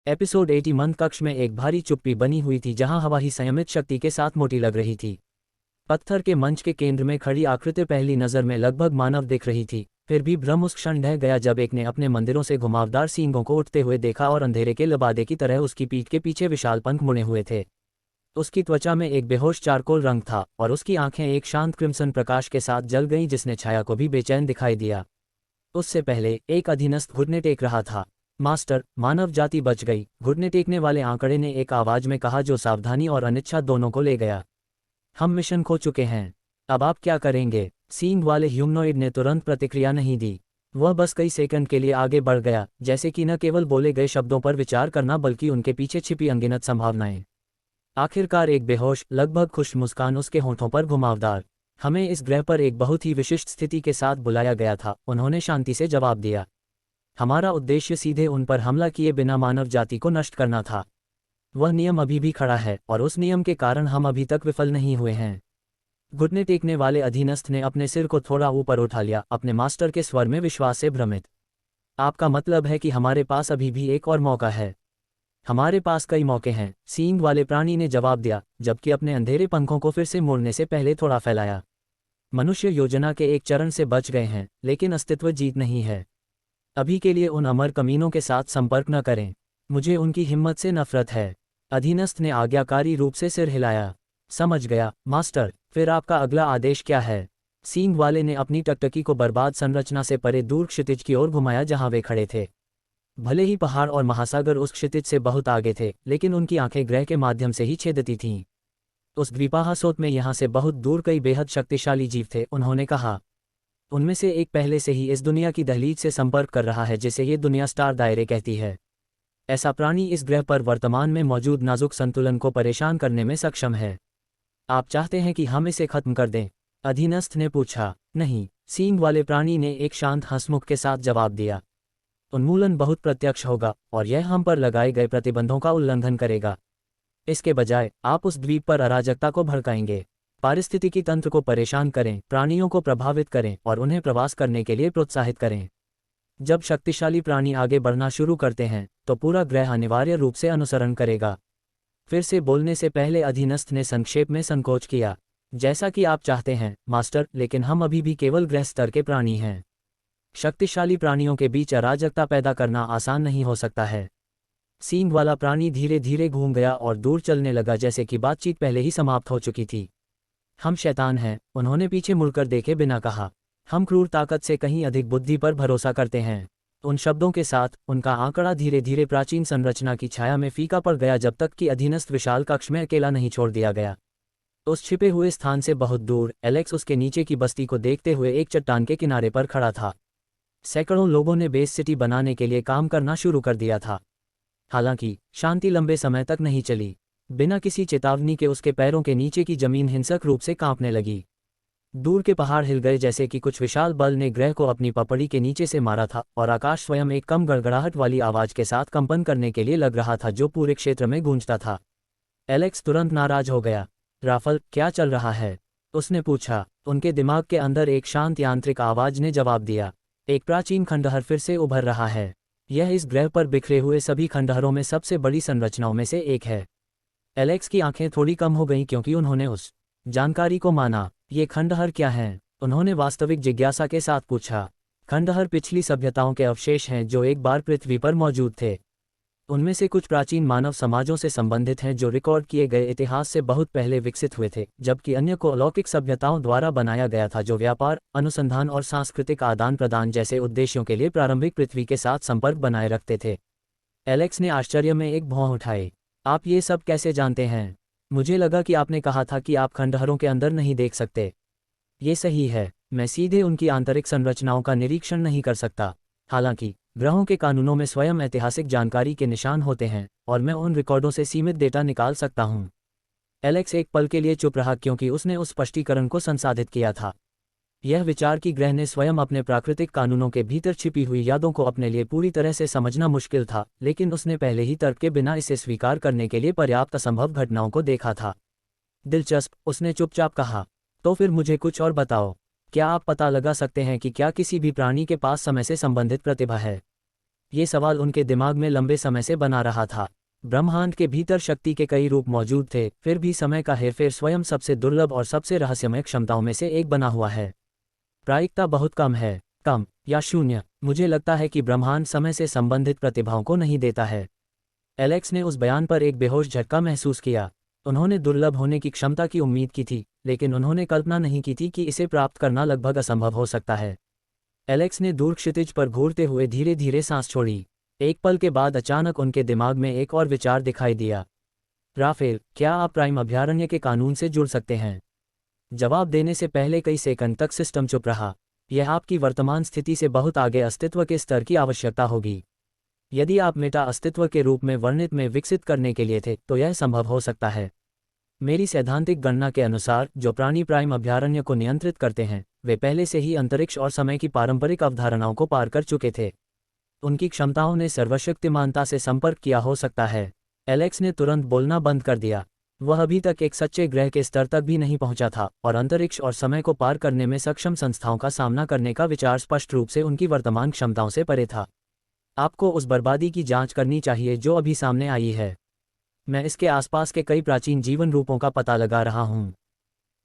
Episode 80 मंद कक्ष में एक भारी चुप्पी बनी हुई थी जहां हवा ही संयमित शक्ति के साथ मोटी लग रही थी। पत्थर के मंच के केंद्र में खड़ी आकृति पहली नज़र में लगभग मानव दिख रही थी, फिर भी भ्रम उस क्षण ढह गया जब एक ने अपने मंदिरों से घुमावदार सींगों को उठते हुए देखा और अंधेरे के लबादे की तरह उसकी पीठ के पीछे विशाल पंख मुड़े हुए थे। उसकी त्वचा में एक बेहोश चारकोल रंग था और उसकी आंखें एक शांत क्रिम्सन प्रकाश के साथ जल गईं जिसने छाया को भी बेचैन दिखाई दिया। उससे पहले एक अधीनस्थ घुटने टेक रहा था। मास्टर, मानव जाति बच गई, घुटने टेकने वाले आंकड़े ने एक आवाज में कहा जो सावधानी और अनिच्छा दोनों को ले गया। हम मिशन खो चुके हैं, अब आप क्या करेंगे? सींग वाले ह्यूमनॉइड ने तुरंत प्रतिक्रिया नहीं दी। वह बस कई सेकंड के लिए आगे बढ़ गया, जैसे कि न केवल बोले गए शब्दों पर विचार करना बल्कि उनके पीछे छिपी अनगिनत संभावनाएं। आखिरकार एक बेहोश, लगभग खुश मुस्कान उसके होंठों पर घुमावदार। हमें इस ग्रह पर एक बहुत ही विशिष्ट स्थिति के साथ बुलाया गया था, उन्होंने शांति से जवाब दिया। हमारा उद्देश्य सीधे उन पर हमला किए बिना मानव जाति को नष्ट करना था। वह नियम अभी भी खड़ा है और उस नियम के कारण हम अभी तक विफल नहीं हुए हैं। घुटने टेकने वाले अधीनस्थ ने अपने सिर को थोड़ा ऊपर उठा लिया, अपने मास्टर के स्वर में विश्वास से भ्रमित। आपका मतलब है कि हमारे पास अभी भी एक और मौका है? हमारे पास कई मौके हैं, सींग वाले प्राणी ने जवाब दिया, जबकि अपने अंधेरे पंखों को फिर से मोड़ने से पहले थोड़ा फैलाया। मनुष्य योजना के एक चरण से बच गए हैं, लेकिन अस्तित्व जीत नहीं है। अभी के लिए उन अमर कमीनों के साथ संपर्क न करें। मुझे उनकी हिम्मत से नफरत है। अधीनस्थ ने आज्ञाकारी रूप से सिर हिलाया। समझ गया मास्टर, फिर आपका अगला आदेश क्या है? सींग वाले ने अपनी टकटकी को बर्बाद संरचना से परे दूर क्षितिज की ओर घुमाया जहां वे खड़े थे। भले ही पहाड़ और महासागर उस क्षितिज से बहुत आगे थे, लेकिन उनकी आंखें ग्रह के माध्यम से ही छेदती थीं। उस द्वीपाहासोत में यहां से बहुत दूर कई बेहद शक्तिशाली जीव थे, उन्होंने कहा। उनमें से एक पहले से ही इस दुनिया की दहलीज से संपर्क कर रहा है जिसे ये दुनिया स्टार दायरे कहती है। ऐसा प्राणी इस ग्रह पर वर्तमान में मौजूद नाजुक संतुलन को परेशान करने में सक्षम है। आप चाहते हैं कि हम इसे खत्म कर दें? अधीनस्थ ने पूछा। नहीं, सींग वाले प्राणी ने एक शांत हंसमुख के साथ जवाब दिया। उन्मूलन बहुत प्रत्यक्ष होगा और यह हम पर लगाए गए प्रतिबंधों का उल्लंघन करेगा। इसके बजाय आप उस द्वीप पर अराजकता को भड़काएंगे, पारिस्थितिकी तंत्र को परेशान करें, प्राणियों को प्रभावित करें और उन्हें प्रवास करने के लिए प्रोत्साहित करें। जब शक्तिशाली प्राणी आगे बढ़ना शुरू करते हैं तो पूरा ग्रह अनिवार्य रूप से अनुसरण करेगा। फिर से बोलने से पहले अधीनस्थ ने संक्षेप में संकोच किया। जैसा कि आप चाहते हैं मास्टर, लेकिन हम अभी भी केवल ग्रह स्तर के प्राणी हैं। शक्तिशाली प्राणियों के बीच अराजकता पैदा करना आसान नहीं हो सकता है। सींग वाला प्राणी धीरे धीरे घूम गया और दूर चलने लगा, जैसे कि बातचीत पहले ही समाप्त हो चुकी थी। हम शैतान हैं, उन्होंने पीछे मुड़कर देखे बिना कहा। हम क्रूर ताकत से कहीं अधिक बुद्धि पर भरोसा करते हैं। उन शब्दों के साथ उनका आंकड़ा धीरे धीरे प्राचीन संरचना की छाया में फीका पड़ गया जब तक कि अधीनस्थ विशाल कक्ष में अकेला नहीं छोड़ दिया गया। उस छिपे हुए स्थान से बहुत दूर एलेक्स उसके नीचे की बस्ती को देखते हुए एक चट्टान के किनारे पर खड़ा था। सैकड़ों लोगों ने बेस सिटी बनाने के लिए काम करना शुरू कर दिया था। हालांकि शांति लंबे समय तक नहीं चली। बिना किसी चेतावनी के उसके पैरों के नीचे की जमीन हिंसक रूप से कांपने लगी। दूर के पहाड़ हिल गए जैसे कि कुछ विशाल बल ने ग्रह को अपनी पपड़ी के नीचे से मारा था और आकाश स्वयं एक कम गड़गड़ाहट वाली आवाज के साथ कंपन करने के लिए लग रहा था जो पूरे क्षेत्र में गूंजता था। एलेक्स तुरंत नाराज हो गया। राफल, क्या चल रहा है? उसने पूछा। उनके दिमाग के अंदर एक शांत यांत्रिक आवाज ने जवाब दिया। एक प्राचीन खंडहर फिर से उभर रहा है। यह इस ग्रह पर बिखरे हुए सभी खंडहरों में सबसे बड़ी संरचनाओं में से एक है। एलेक्स की आंखें थोड़ी कम हो गईं क्योंकि उन्होंने उस जानकारी को माना। ये खंडहर क्या हैं? उन्होंने वास्तविक जिज्ञासा के साथ पूछा। खंडहर पिछली सभ्यताओं के अवशेष हैं जो एक बार पृथ्वी पर मौजूद थे। उनमें से कुछ प्राचीन मानव समाजों से संबंधित हैं जो रिकॉर्ड किए गए इतिहास से बहुत पहले विकसित हुए थे, जबकि अन्य को अलौकिक सभ्यताओं द्वारा बनाया गया था जो व्यापार, अनुसंधान और सांस्कृतिक आदान प्रदान जैसे उद्देश्यों के लिए प्रारंभिक पृथ्वी के साथ संपर्क बनाए रखते थे। एलेक्स ने आश्चर्य में एक भौं उठाई। आप ये सब कैसे जानते हैं? मुझे लगा कि आपने कहा था कि आप खंडहरों के अंदर नहीं देख सकते। ये सही है, मैं सीधे उनकी आंतरिक संरचनाओं का निरीक्षण नहीं कर सकता। हालांकि ग्रहों के कानूनों में स्वयं ऐतिहासिक जानकारी के निशान होते हैं और मैं उन रिकॉर्डों से सीमित डेटा निकाल सकता हूं। एलेक्स एक पल के लिए चुप रहा क्योंकि उसने उस स्पष्टीकरण को संसाधित किया था। यह विचार कि ग्रह ने स्वयं अपने प्राकृतिक कानूनों के भीतर छिपी हुई यादों को अपने लिए पूरी तरह से समझना मुश्किल था, लेकिन उसने पहले ही तर्क के बिना इसे स्वीकार करने के लिए पर्याप्त असंभव घटनाओं को देखा था। दिलचस्प, उसने चुपचाप कहा। तो फिर मुझे कुछ और बताओ। क्या आप पता लगा सकते हैं कि क्या किसी भी प्राणी के पास समय से संबंधित प्रतिभा है? ये सवाल उनके दिमाग में लंबे समय से बना रहा था। ब्रह्मांड के भीतर शक्ति के कई रूप मौजूद थे, फिर भी समय का हेरफेर स्वयं सबसे दुर्लभ और सबसे रहस्यमय क्षमताओं में से एक बना हुआ है। प्रायिकता बहुत कम है, कम या शून्य। मुझे लगता है कि ब्रह्मांड समय से संबंधित प्रतिभाओं को नहीं देता है। एलेक्स ने उस बयान पर एक बेहोश झटका महसूस किया। उन्होंने दुर्लभ होने की क्षमता की उम्मीद की थी, लेकिन उन्होंने कल्पना नहीं की थी कि इसे प्राप्त करना लगभग असंभव हो सकता है। एलेक्स ने दूर क्षितिज पर घूरते हुए धीरे धीरे सांस छोड़ी। एक पल के बाद अचानक उनके दिमाग में एक और विचार दिखाई दिया। राफेल, क्या आप प्राइम अभयारण्य के कानून से जुड़ सकते हैं? जवाब देने से पहले कई सेकंड तक सिस्टम चुप रहा। यह आपकी वर्तमान स्थिति से बहुत आगे अस्तित्व के स्तर की आवश्यकता होगी। यदि आप मेटा अस्तित्व के रूप में वर्णित में विकसित करने के लिए थे, तो यह संभव हो सकता है। मेरी सैद्धांतिक गणना के अनुसार जो प्राणी प्राइम अभयारण्य को नियंत्रित करते हैं, वे पहले से ही अंतरिक्ष और समय की पारंपरिक अवधारणाओं को पार कर चुके थे। उनकी क्षमताओं ने सर्वशक्तिमानता से संपर्क किया हो सकता है। एलेक्स ने तुरंत बोलना बंद कर दिया। वह अभी तक एक सच्चे ग्रह के स्तर तक भी नहीं पहुंचा था, और अंतरिक्ष और समय को पार करने में सक्षम संस्थाओं का सामना करने का विचार स्पष्ट रूप से उनकी वर्तमान क्षमताओं से परे था। आपको उस बर्बादी की जांच करनी चाहिए जो अभी सामने आई है। मैं इसके आसपास के कई प्राचीन जीवन रूपों का पता लगा रहा हूं।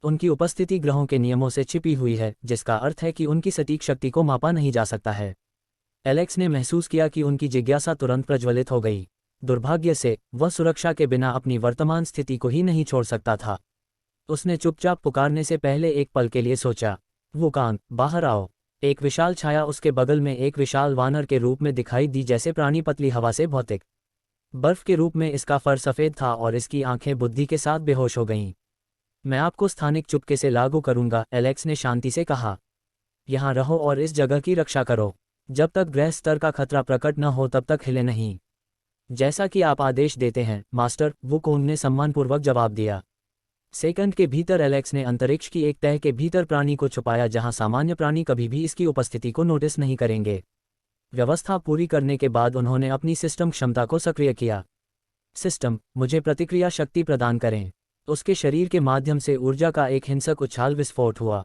उनकी उपस्थिति ग्रहों के नियमों से छिपी हुई है, जिसका अर्थ है कि उनकी सटीक शक्ति को मापा नहीं जा सकता है। एलेक्स ने महसूस किया कि उनकी जिज्ञासा तुरंत प्रज्वलित हो गई। दुर्भाग्य से वह सुरक्षा के बिना अपनी वर्तमान स्थिति को ही नहीं छोड़ सकता था। उसने चुपचाप पुकारने से पहले एक पल के लिए सोचा, वुकान, बाहर आओ। एक विशाल छाया उसके बगल में एक विशाल वानर के रूप में दिखाई दी, जैसे प्राणी पतली हवा से भौतिक बर्फ के रूप में। इसका फर सफ़ेद था और इसकी आंखें बुद्धि के साथ बेहोश हो गईं। मैं आपको स्थानिक चुपके से लागू करूंगा, एलेक्स ने शांति से कहा। यहाँ रहो और इस जगह की रक्षा करो। जब तक ग्रह स्तर का खतरा प्रकट न हो तब तक हिले नहीं। जैसा कि आप आदेश देते हैं, मास्टर, वुकोन ने सम्मानपूर्वक जवाब दिया। सेकंड के भीतर एलेक्स ने अंतरिक्ष की एक तह के भीतर प्राणी को छुपाया, जहां सामान्य प्राणी कभी भी इसकी उपस्थिति को नोटिस नहीं करेंगे। व्यवस्था पूरी करने के बाद उन्होंने अपनी सिस्टम क्षमता को सक्रिय किया। सिस्टम, मुझे प्रतिक्रिया शक्ति प्रदान करें। उसके शरीर के माध्यम से ऊर्जा का एक हिंसक उछाल विस्फोट हुआ।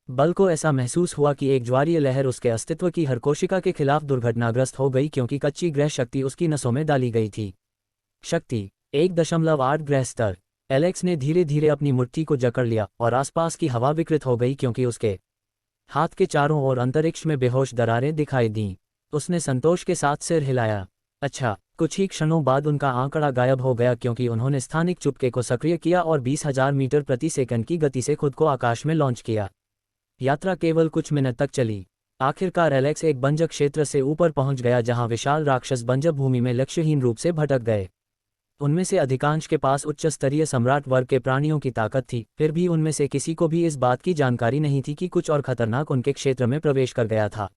बल को ऐसा महसूस हुआ कि एक ज्वारीय लहर उसके अस्तित्व की हर कोशिका के खिलाफ दुर्घटनाग्रस्त हो गई, क्योंकि कच्ची ग्रह शक्ति उसकी नसों में डाली गई थी। शक्ति 1.8 ग्रह स्तर। एलेक्स ने धीरे धीरे अपनी मुट्ठी को जकड़ लिया और आसपास की हवा विकृत हो गई, क्योंकि उसके हाथ के चारों ओर अंतरिक्ष में बेहोश दरारें दिखाई दीं। उसने संतोष के साथ सिर हिलाया। अच्छा। कुछ ही क्षणों बाद उनका आंकड़ा गायब हो गया, क्योंकि उन्होंने स्थानिक चुपके को सक्रिय किया और 20,000 मीटर प्रति सेकंड की गति से खुद को आकाश में लॉन्च किया। यात्रा केवल कुछ मिनट तक चली। आखिरकार एलेक्स एक बंजर क्षेत्र से ऊपर पहुंच गया, जहां विशाल राक्षस बंजर भूमि में लक्ष्यहीन रूप से भटक गए। उनमें से अधिकांश के पास उच्च स्तरीय सम्राट वर्ग के प्राणियों की ताकत थी, फिर भी उनमें से किसी को भी इस बात की जानकारी नहीं थी कि कुछ और खतरनाक उनके क्षेत्र में प्रवेश कर गया था।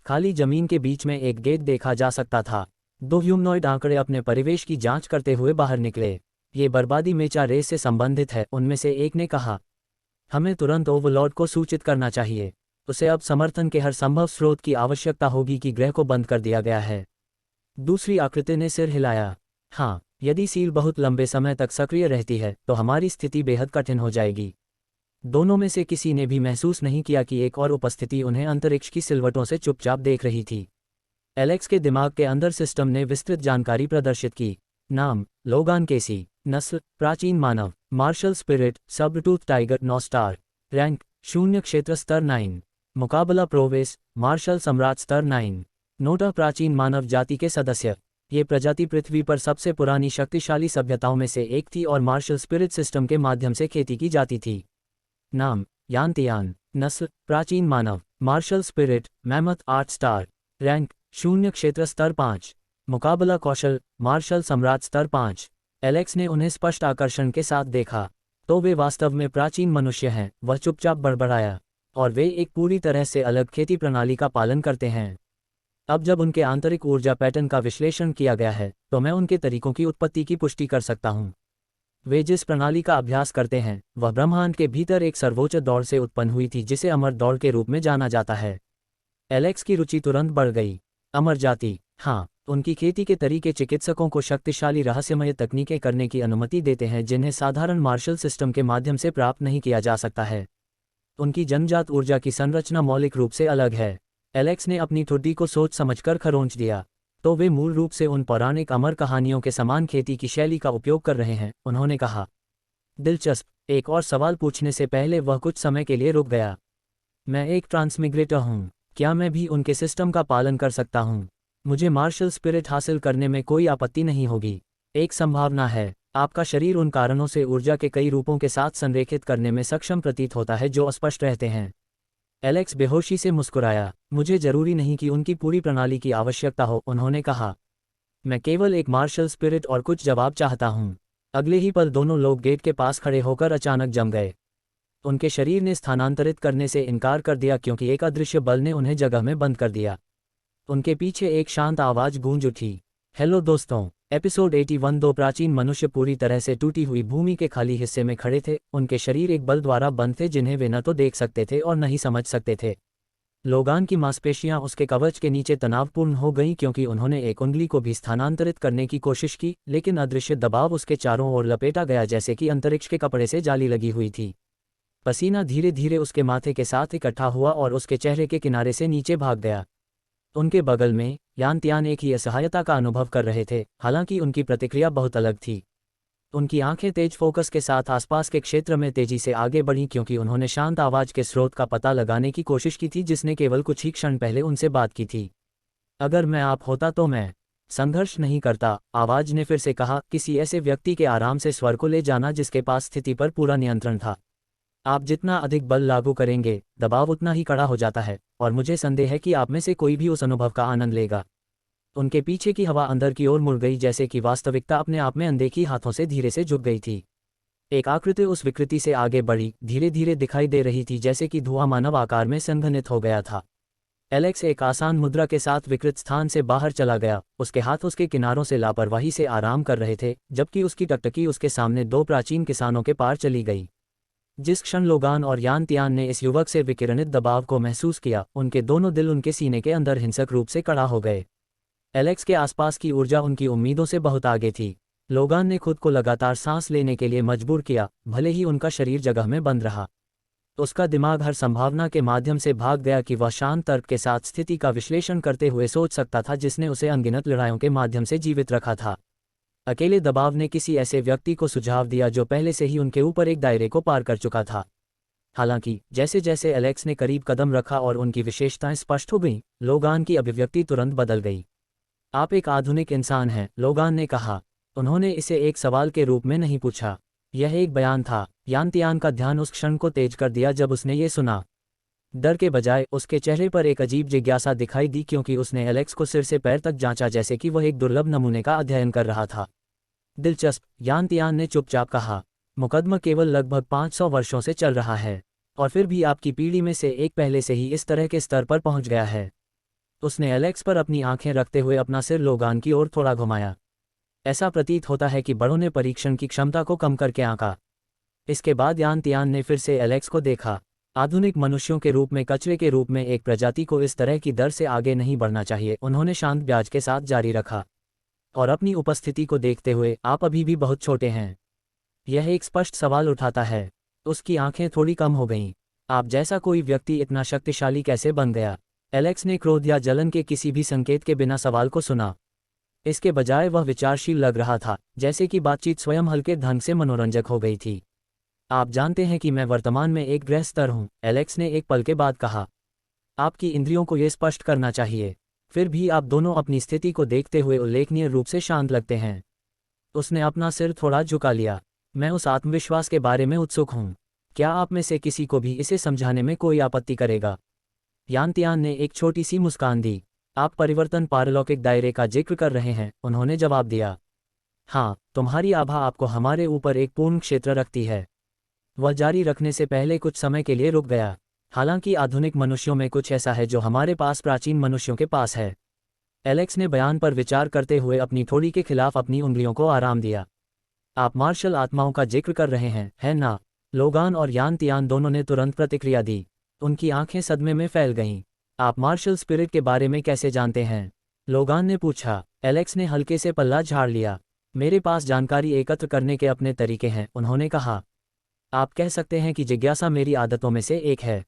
खाली जमीन के बीच में एक गेट देखा जा सकता था। 2 ह्यूमनॉइड आंकड़े अपने परिवेश की जांच करते हुए बाहर निकले। ये बर्बादी मेचा रेस से संबंधित है, उनमें से एक ने कहा। हमें तुरंत ओवरलॉर्ड को सूचित करना चाहिए। उसे अब समर्थन के हर संभव स्रोत की आवश्यकता होगी कि ग्रह को बंद कर दिया गया है। दूसरी आकृति ने सिर हिलाया। हाँ, यदि सील बहुत लंबे समय तक सक्रिय रहती है तो हमारी स्थिति बेहद कठिन हो जाएगी। दोनों में से किसी ने भी महसूस नहीं किया कि एक और उपस्थिति उन्हें अंतरिक्ष की सिलवटों से चुपचाप देख रही थी। एलेक्स के दिमाग के अंदर सिस्टम ने विस्तृत जानकारी प्रदर्शित की। नाम, लोगान केसी। नस्ल, प्राचीन मानव। Martial spirit, sabretooth tiger, 9 star. Rank, शून्य क्षेत्र स्तर 9। मुकाबला प्रोवेस, मार्शल सम्राट स्तर 9। नोटा, प्राचीन मानव जाति के सदस्य। ये प्रजाति पृथ्वी पर सबसे पुरानी शक्तिशाली सभ्यताओं में से एक थी और मार्शल स्पिरिट सिस्टम के माध्यम से खेती की जाती थी। नाम, यानतियान। नस्ल, प्राचीन मानव। Martial spirit, mammoth, 8 star. Rank, शून्य क्षेत्र स्तर 5। मुकाबला कौशल, मार्शल सम्राट स्तर 5। एलेक्स ने उन्हें स्पष्ट आकर्षण के साथ देखा। तो वे वास्तव में प्राचीन मनुष्य हैं, वह चुपचाप बड़बड़ाया। और वे एक पूरी तरह से अलग खेती प्रणाली का पालन करते हैं। अब जब उनके आंतरिक ऊर्जा पैटर्न का विश्लेषण किया गया है, तो मैं उनके तरीकों की उत्पत्ति की पुष्टि कर सकता हूं। वे जिस प्रणाली का अभ्यास करते हैं, वह ब्रह्मांड के भीतर एक सर्वोच्च दौड़ से उत्पन्न हुई थी, जिसे अमर दौड़ के रूप में जाना जाता है। एलेक्स की रुचि तुरंत बढ़ गई। अमर जाति, हाँ, उनकी खेती के तरीके चिकित्सकों को शक्तिशाली रहस्यमय तकनीकें करने की अनुमति देते हैं, जिन्हें साधारण मार्शल सिस्टम के माध्यम से प्राप्त नहीं किया जा सकता है। उनकी जन्मजात ऊर्जा की संरचना मौलिक रूप से अलग है। एलेक्स ने अपनी ठुड्डी को सोच समझकर खरोंच दिया। तो वे मूल रूप से उन पौराणिक अमर कहानियों के समान खेती की शैली का उपयोग कर रहे हैं, उन्होंने कहा। दिलचस्प। एक और सवाल पूछने से पहले वह कुछ समय के लिए रुक गया। मैं एक ट्रांसमिग्रेटर हूँ। क्या मैं भी उनके सिस्टम का पालन कर सकता हूँ? मुझे मार्शल स्पिरिट हासिल करने में कोई आपत्ति नहीं होगी। एक संभावना है, आपका शरीर उन कारणों से ऊर्जा के कई रूपों के साथ संरेखित करने में सक्षम प्रतीत होता है जो अस्पष्ट रहते हैं। एलेक्स बेहोशी से मुस्कुराया। मुझे जरूरी नहीं कि उनकी पूरी प्रणाली की आवश्यकता हो, उन्होंने कहा। मैं केवल एक मार्शल स्पिरिट और कुछ जवाब चाहता हूँ। अगले ही पल दोनों लोग गेट के पास खड़े होकर अचानक जम गए। उनके शरीर ने स्थानांतरित करने से इनकार कर दिया क्योंकि एक अदृश्य बल ने उन्हें जगह में बंद कर दिया। उनके पीछे एक शांत आवाज गूंज उठी। हेलो दोस्तों। एपिसोड 81। दो प्राचीन मनुष्य पूरी तरह से टूटी हुई भूमि के खाली हिस्से में खड़े थे। उनके शरीर एक बल द्वारा बंद थे जिन्हें वे न तो देख सकते थे और न ही समझ सकते थे। लोगान की मांसपेशियां उसके कवच के नीचे तनावपूर्ण हो गईं क्योंकि उन्होंने एक उंगली को भी स्थानांतरित करने की कोशिश की, लेकिन अदृश्य दबाव उसके चारों ओर लपेटा गया जैसे कि अंतरिक्ष के कपड़े से जाली लगी हुई थी। पसीना धीरे धीरे उसके माथे के साथ इकट्ठा हुआ और उसके चेहरे के किनारे से नीचे भाग गया। उनके बगल में यान त्यान एक ही असहायता का अनुभव कर रहे थे, हालांकि उनकी प्रतिक्रिया बहुत अलग थी। उनकी आंखें तेज फोकस के साथ आसपास के क्षेत्र में तेजी से आगे बढ़ीं क्योंकि उन्होंने शांत आवाज के स्रोत का पता लगाने की कोशिश की थी जिसने केवल कुछ ही क्षण पहले उनसे बात की थी। अगर मैं आप होता तो मैं संघर्ष नहीं करता, आवाज ने फिर से कहा। किसी ऐसे व्यक्ति के आराम से स्वर को ले जाना जिसके पास स्थिति पर पूरा नियंत्रण था। आप जितना अधिक बल लागू करेंगे, दबाव उतना ही कड़ा हो जाता है, और मुझे संदेह है कि आप में से कोई भी उस अनुभव का आनंद लेगा। उनके पीछे की हवा अंदर की ओर मुड़ गई जैसे कि वास्तविकता अपने आप में अनदेखी हाथों से धीरे से झुक गई थी। एक आकृति उस विकृति से आगे बढ़ी, धीरे धीरे दिखाई दे रही थी जैसे कि धुआं मानव आकार में संघनित हो गया था। एलेक्स एक आसान मुद्रा के साथ विकृत स्थान से बाहर चला गया। उसके हाथ उसके किनारों से लापरवाही से आराम कर रहे थे, जबकि उसकी टकटकी उसके सामने दो प्राचीन किसानों के पार चली गई। जिस क्षण लोगान और यान त्यान ने इस युवक से विकिरणित दबाव को महसूस किया, उनके दोनों दिल उनके सीने के अंदर हिंसक रूप से कड़ा हो गए। एलेक्स के आसपास की ऊर्जा उनकी उम्मीदों से बहुत आगे थी। लोगान ने खुद को लगातार सांस लेने के लिए मजबूर किया, भले ही उनका शरीर जगह में बंद रहा। उसका दिमाग हर संभावना के माध्यम से भाग गया कि वह शांत तर्क के साथ स्थिति का विश्लेषण करते हुए सोच सकता था जिसने उसे अनगिनत लड़ाइयों के माध्यम से जीवित रखा था। अकेले दबाव ने किसी ऐसे व्यक्ति को सुझाव दिया जो पहले से ही उनके ऊपर एक दायरे को पार कर चुका था। हालांकि जैसे जैसे एलेक्स ने करीब कदम रखा और उनकी विशेषताएं स्पष्ट हो गईं, लोगान की अभिव्यक्ति तुरंत बदल गई। आप एक आधुनिक इंसान हैं, लोगान ने कहा। उन्होंने इसे एक सवाल के रूप में नहीं पूछा, यह एक बयान था। यान त्यान का ध्यान उस क्षण को तेज कर दिया जब उसने ये सुना। डर के बजाय उसके चेहरे पर एक अजीब जिज्ञासा दिखाई दी क्योंकि उसने एलेक्स को सिर से पैर तक जांचा जैसे कि वह एक दुर्लभ नमूने का अध्ययन कर रहा था। दिलचस्प, यान त्यान ने चुपचाप कहा। मुकदमा केवल लगभग 500 वर्षों से चल रहा है, और फिर भी आपकी पीढ़ी में से एक पहले से ही इस तरह के स्तर पर पहुंच गया है। उसने एलेक्स पर अपनी आंखें रखते हुए अपना सिर लोगान की ओर थोड़ा घुमाया। ऐसा प्रतीत होता है कि बड़ों ने परीक्षण की क्षमता को कम करके आंका। इसके बाद यान त्यान ने फिर से एलेक्स को देखा। आधुनिक मनुष्यों के रूप में कचरे के रूप में एक प्रजाति को इस तरह की दर से आगे नहीं बढ़ना चाहिए, उन्होंने शांत ब्याज के साथ जारी रखा। और अपनी उपस्थिति को देखते हुए, आप अभी भी बहुत छोटे हैं। यह एक स्पष्ट सवाल उठाता है। उसकी आंखें थोड़ी कम हो गईं। आप जैसा कोई व्यक्ति इतना शक्तिशाली कैसे बन गया? एलेक्स ने क्रोध या जलन के किसी भी संकेत के बिना सवाल को सुना। इसके बजाय वह विचारशील लग रहा था, जैसे कि बातचीत स्वयं हल्के ढंग से मनोरंजक हो गई थी। आप जानते हैं कि मैं वर्तमान में एक गृह स्तर हूं, एलेक्स ने एक पल के बाद कहा। आपकी इंद्रियों को यह स्पष्ट करना चाहिए। फिर भी आप दोनों अपनी स्थिति को देखते हुए उल्लेखनीय रूप से शांत लगते हैं। उसने अपना सिर थोड़ा झुका लिया। मैं उस आत्मविश्वास के बारे में उत्सुक हूं। क्या आप में से किसी को भी इसे समझाने में कोई आपत्ति करेगा? यान त्यान ने एक छोटी सी मुस्कान दी। आप परिवर्तन पारलौकिक दायरे का जिक्र कर रहे हैं, उन्होंने जवाब दिया। हाँ, तुम्हारी आभा आपको हमारे ऊपर एक पूर्ण क्षेत्र रखती है। वह जारी रखने से पहले कुछ समय के लिए रुक गया। हालांकि आधुनिक मनुष्यों में कुछ ऐसा है जो हमारे पास प्राचीन मनुष्यों के पास है। एलेक्स ने बयान पर विचार करते हुए अपनी ठोड़ी के खिलाफ अपनी उंगलियों को आराम दिया। आप मार्शल आत्माओं का जिक्र कर रहे हैं, है ना? लोगान और यान त्यान दोनों ने तुरंत प्रतिक्रिया दी। उनकी आंखें सदमे में फैल गईं। आप मार्शल स्पिरिट के बारे में कैसे जानते हैं? लोगान ने पूछा। एलेक्स ने हल्के से पल्ला झाड़ लिया। मेरे पास जानकारी एकत्र करने के अपने तरीके हैं, उन्होंने कहा। आप कह सकते हैं कि जिज्ञासा मेरी आदतों में से एक है।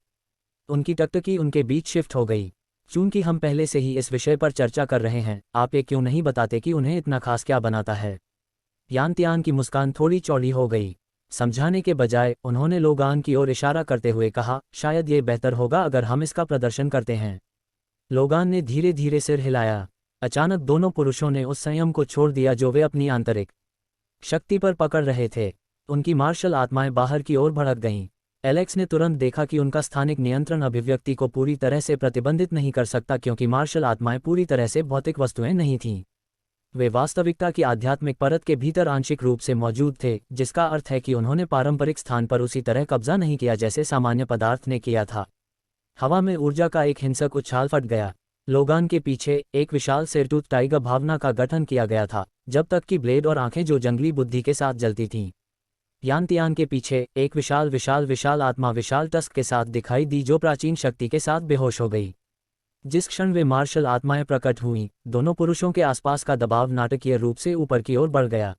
उनकी टकटकी उनके बीच शिफ्ट हो गई। चूंकि हम पहले से ही इस विषय पर चर्चा कर रहे हैं, आप ये क्यों नहीं बताते कि उन्हें इतना खास क्या बनाता है? यान तियान की मुस्कान थोड़ी चौड़ी हो गई। समझाने के बजाय उन्होंने लोगान की ओर इशारा करते हुए कहा, शायद ये बेहतर होगा अगर हम इसका प्रदर्शन करते हैं। लोगान ने धीरे धीरे सिर हिलाया। अचानक दोनों पुरुषों ने उस संयम को छोड़ दिया जो वे अपनी आंतरिक शक्ति पर पकड़ रहे थे। उनकी मार्शल आत्माएं बाहर की ओर भड़क गईं। एलेक्स ने तुरंत देखा कि उनका स्थानिक नियंत्रण अभिव्यक्ति को पूरी तरह से प्रतिबंधित नहीं कर सकता, क्योंकि मार्शल आत्माएं पूरी तरह से भौतिक वस्तुएं नहीं थीं। वे वास्तविकता की आध्यात्मिक परत के भीतर आंशिक रूप से मौजूद थे, जिसका अर्थ है कि उन्होंने पारंपरिक स्थान पर उसी तरह कब्जा नहीं किया जैसे सामान्य पदार्थ ने किया था। हवा में ऊर्जा का एक हिंसक उछाल फट गया। लोगान के पीछे एक विशाल सेरटूथ टाइगर भावना का गठन किया गया था, जब तक कि ब्लेड और आंखें जो जंगली बुद्धि के साथ जलती थीं। यान तियान के पीछे एक विशाल विशाल विशाल आत्मा विशाल टस्क के साथ दिखाई दी, जो प्राचीन शक्ति के साथ बेहोश हो गई। जिस क्षण वे मार्शल आत्माएं प्रकट हुईं, दोनों पुरुषों के आसपास का दबाव नाटकीय रूप से ऊपर की ओर बढ़ गया।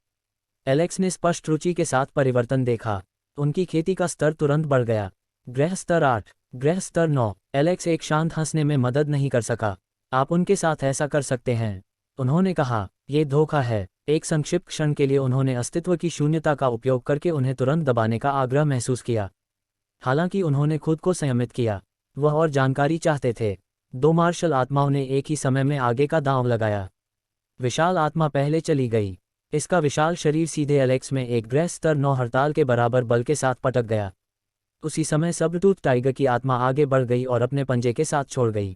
एलेक्स ने स्पष्ट रुचि के साथ परिवर्तन देखा। उनकी खेती का स्तर तुरंत बढ़ गया। ग्रह स्तर 8, ग्रह स्तर 9। एलेक्स एक शांत हंसने में मदद नहीं कर सका। आप उनके साथ ऐसा कर सकते हैं, उन्होंने कहा। ये धोखा है। एक संक्षिप्त क्षण के लिए उन्होंने अस्तित्व की शून्यता का उपयोग करके उन्हें तुरंत दबाने का आग्रह महसूस किया। हालांकि उन्होंने खुद को संयमित किया। वह और जानकारी चाहते थे। दो मार्शल आत्माओं ने एक ही समय में आगे का दांव लगाया। विशाल आत्मा पहले चली गई। इसका विशाल शरीर सीधे एलेक्स में एक ग्रह स्तर 9 हड़ताल के बराबर बल के साथ पटक गया। उसी समय सबटूथ टाइगर की आत्मा आगे बढ़ गई और अपने पंजे के साथ छोड़ गई।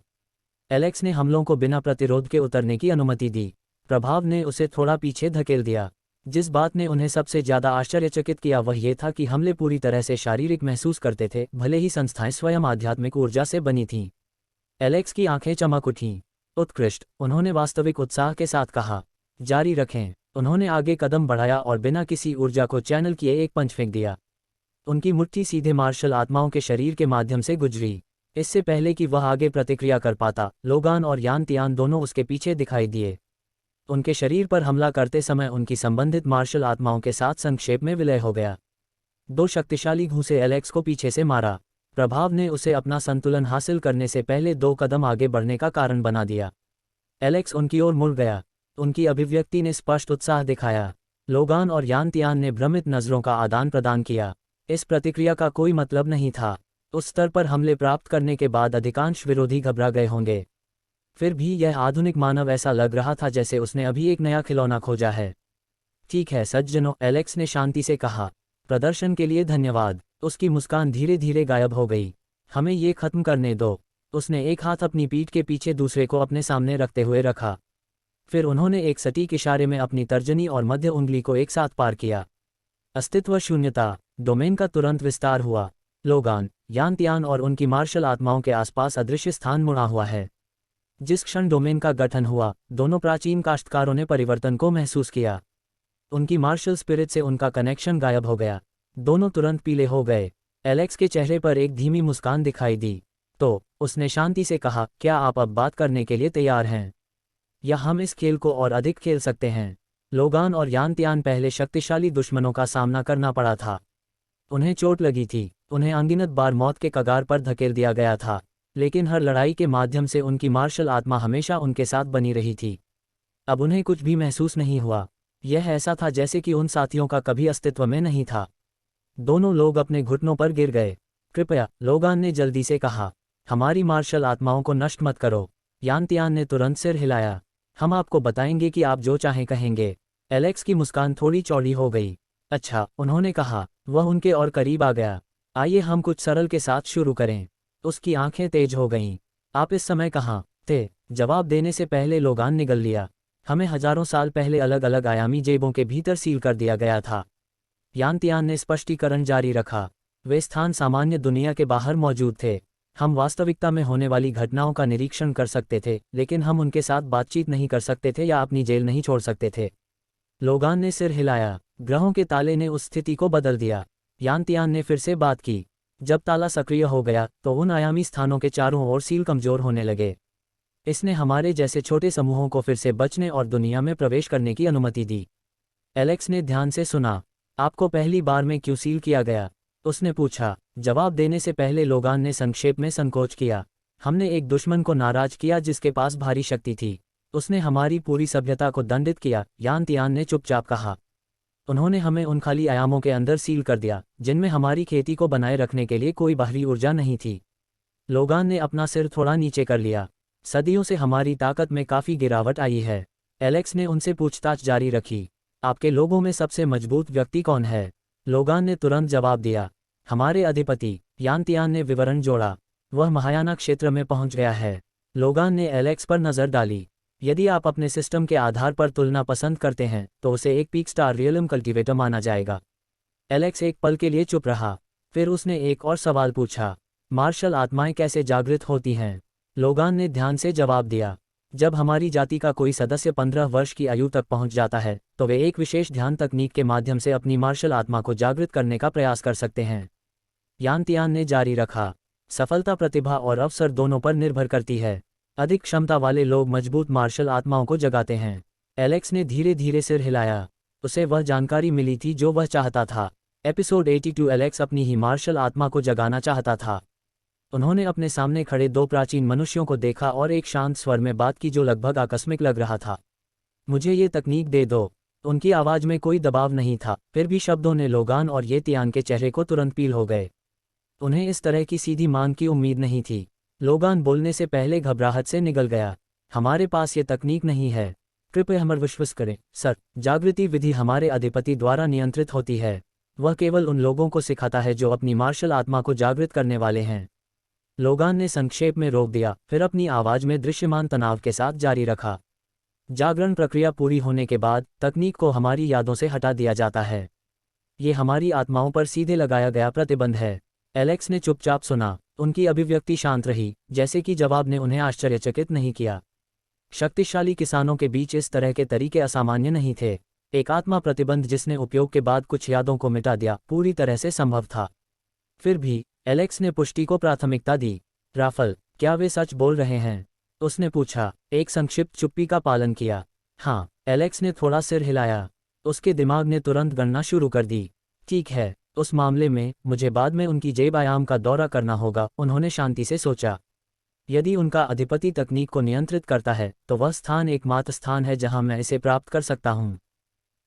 एलेक्स ने हमलों को बिना प्रतिरोध के उतरने की अनुमति दी। प्रभाव ने उसे थोड़ा पीछे धकेल दिया। जिस बात ने उन्हें सबसे ज्यादा आश्चर्यचकित किया वह ये था कि हमले पूरी तरह से शारीरिक महसूस करते थे, भले ही संस्थाएं स्वयं आध्यात्मिक ऊर्जा से बनी थीं। एलेक्स की आंखें चमक उठीं। उत्कृष्ट, उन्होंने वास्तविक उत्साह के साथ कहा। जारी रखें। उन्होंने आगे कदम बढ़ाया और बिना किसी ऊर्जा को चैनल किए एक पंच फेंक दिया। उनकी मुट्ठी सीधे मार्शल आत्माओं के शरीर के माध्यम से गुजरी। इससे पहले कि वह आगे प्रतिक्रिया कर पाता, लोगान और यान तियान दोनों उसके पीछे दिखाई दिए। उनके शरीर पर हमला करते समय उनकी संबंधित मार्शल आत्माओं के साथ संक्षेप में विलय हो गया। दो शक्तिशाली घूंसे एलेक्स को पीछे से मारा। प्रभाव ने उसे अपना संतुलन हासिल करने से पहले 2 कदम आगे बढ़ने का कारण बना दिया। एलेक्स उनकी ओर मुड़ गया। उनकी अभिव्यक्ति ने स्पष्ट उत्साह दिखाया। लोगान और यान तियान ने भ्रमित नजरों का आदान प्रदान किया। इस प्रतिक्रिया का कोई मतलब नहीं था। उस स्तर पर हमले प्राप्त करने के बाद अधिकांश विरोधी घबरा गए होंगे। फिर भी यह आधुनिक मानव ऐसा लग रहा था जैसे उसने अभी एक नया खिलौना खोजा है। ठीक है सज्जनों, एलेक्स ने शांति से कहा। प्रदर्शन के लिए धन्यवाद। उसकी मुस्कान धीरे धीरे गायब हो गई। हमें ये खत्म करने दो। उसने एक हाथ अपनी पीठ के पीछे दूसरे को अपने सामने रखते हुए रखा। फिर उन्होंने एक सटीक इशारे में अपनी तर्जनी और मध्य उंगली को एक साथ पार किया। अस्तित्व शून्यता। डोमेन का तुरंत विस्तार हुआ। लोगान, यान तियान और उनकी मार्शल आत्माओं के आसपास अदृश्य स्थान मुड़ा हुआ है। जिस क्षण डोमेन का गठन हुआ, दोनों प्राचीन काश्तकारों ने परिवर्तन को महसूस किया। उनकी मार्शल स्पिरिट से उनका कनेक्शन गायब हो गया। दोनों तुरंत पीले हो गए। एलेक्स के चेहरे पर एक धीमी मुस्कान दिखाई दी। तो उसने शांति से कहा, क्या आप अब बात करने के लिए तैयार हैं, या हम इस खेल को और अधिक खेल सकते हैं? लोगान और यान तियान पहले शक्तिशाली दुश्मनों का सामना करना पड़ा था। उन्हें चोट लगी थी। उन्हें अनगिनत बार मौत के कगार पर धकेल दिया गया था, लेकिन हर लड़ाई के माध्यम से उनकी मार्शल आत्मा हमेशा उनके साथ बनी रही थी। अब उन्हें कुछ भी महसूस नहीं हुआ। यह ऐसा था जैसे कि उन साथियों का कभी अस्तित्व में नहीं था। दोनों लोग अपने घुटनों पर गिर गए। कृपया, लोगान ने जल्दी से कहा, हमारी मार्शल आत्माओं को नष्ट मत करो। यान तियान ने तुरंत सिर हिलाया। हम आपको बताएंगे कि आप जो चाहें कहेंगे। एलेक्स की मुस्कान थोड़ी चौड़ी हो गई। अच्छा, उन्होंने कहा। वह उनके और करीब आ गया। आइए हम कुछ सरल के साथ शुरू करें। उसकी आंखें तेज हो गईं। आप इस समय कहाँ थे? जवाब देने से पहले लोगान निगल लिया। हमें हजारों साल पहले अलग अलग आयामी जेबों के भीतर सील कर दिया गया था। यान तियान ने स्पष्टीकरण जारी रखा। वे स्थान सामान्य दुनिया के बाहर मौजूद थे। हम वास्तविकता में होने वाली घटनाओं का निरीक्षण कर सकते थे, लेकिन हम उनके साथ बातचीत नहीं कर सकते थे या अपनी जेल नहीं छोड़ सकते थे। लोगान ने सिर हिलाया। ग्रहों के ताले ने उस स्थिति को बदल दिया। यान तियान ने फिर से बात की। जब ताला सक्रिय हो गया तो उन आयामी स्थानों के चारों ओर सील कमजोर होने लगे। इसने हमारे जैसे छोटे समूहों को फिर से बचने और दुनिया में प्रवेश करने की अनुमति दी। एलेक्स ने ध्यान से सुना। आपको पहली बार में क्यों सील किया गया? उसने पूछा। जवाब देने से पहले लोगान ने संक्षेप में संकोच किया। हमने एक दुश्मन को नाराज किया जिसके पास भारी शक्ति थी। उसने हमारी पूरी सभ्यता को दंडित किया, यान तियान ने चुपचाप कहा। उन्होंने हमें उन खाली आयामों के अंदर सील कर दिया जिनमें हमारी खेती को बनाए रखने के लिए कोई बाहरी ऊर्जा नहीं थी। लोगान ने अपना सिर थोड़ा नीचे कर लिया। सदियों से हमारी ताकत में काफ़ी गिरावट आई है। एलेक्स ने उनसे पूछताछ जारी रखी। आपके लोगों में सबसे मजबूत व्यक्ति कौन है? लोगान ने तुरंत जवाब दिया, हमारे अधिपति। यान तियान ने विवरण जोड़ा, वह महायाना क्षेत्र में पहुंच गया है। लोगान ने एलेक्स पर नज़र डाली। यदि आप अपने सिस्टम के आधार पर तुलना पसंद करते हैं तो उसे एक पीक स्टार रियलम कल्टीवेटर माना जाएगा। एलेक्स एक पल के लिए चुप रहा, फिर उसने एक और सवाल पूछा, मार्शल आत्माएं कैसे जागृत होती हैं? लोगान ने ध्यान से जवाब दिया, जब हमारी जाति का कोई सदस्य 15 वर्ष की आयु तक पहुंच जाता है तो वे एक विशेष ध्यान तकनीक के माध्यम से अपनी मार्शल आत्मा को जागृत करने का प्रयास कर सकते हैं। यान तियान ने जारी रखा, सफलता प्रतिभा और अवसर दोनों पर निर्भर करती है। अधिक क्षमता वाले लोग मजबूत मार्शल आत्माओं को जगाते हैं। एलेक्स ने धीरे धीरे सिर हिलाया। उसे वह जानकारी मिली थी जो वह चाहता था। एपिसोड 82। एलेक्स अपनी ही मार्शल आत्मा को जगाना चाहता था। उन्होंने अपने सामने खड़े दो प्राचीन मनुष्यों को देखा और एक शांत स्वर में बात की जो लगभग आकस्मिक लग रहा था। मुझे ये तकनीक दे दो। उनकी आवाज़ में कोई दबाव नहीं था, फिर भी शब्दों ने लोगान और ये तियान के चेहरे को तुरंत पील हो गए। उन्हें इस तरह की सीधी मांग की उम्मीद नहीं थी। लोगान बोलने से पहले घबराहट से निगल गया। हमारे पास ये तकनीक नहीं है, कृपया हमारा विश्वास करें सर। जागृति विधि हमारे अधिपति द्वारा नियंत्रित होती है। वह केवल उन लोगों को सिखाता है जो अपनी मार्शल आत्मा को जागृत करने वाले हैं। लोगान ने संक्षेप में रोक दिया, फिर अपनी आवाज़ में दृश्यमान तनाव के साथ जारी रखा, जागरण प्रक्रिया पूरी होने के बाद तकनीक को हमारी यादों से हटा दिया जाता है। ये हमारी आत्माओं पर सीधे लगाया गया प्रतिबंध है। एलेक्स ने चुपचाप सुना। उनकी अभिव्यक्ति शांत रही, जैसे कि जवाब ने उन्हें आश्चर्यचकित नहीं किया। शक्तिशाली किसानों के बीच इस तरह के तरीके असामान्य नहीं थे। एक आत्मा प्रतिबंध जिसने उपयोग के बाद कुछ यादों को मिटा दिया पूरी तरह से संभव था। फिर भी एलेक्स ने पुष्टि को प्राथमिकता दी। राफल, क्या वे सच बोल रहे हैं? उसने पूछा। एक संक्षिप्त चुप्पी का पालन किया। हाँ, एलेक्स ने थोड़ा सिर हिलाया। उसके दिमाग ने तुरंत गणना शुरू कर दी। ठीक है, उस मामले में मुझे बाद में उनकी जेब आयाम का दौरा करना होगा, उन्होंने शांति से सोचा। यदि उनका अधिपति तकनीक को नियंत्रित करता है तो वह स्थान एकमात्र स्थान है जहां मैं इसे प्राप्त कर सकता हूं।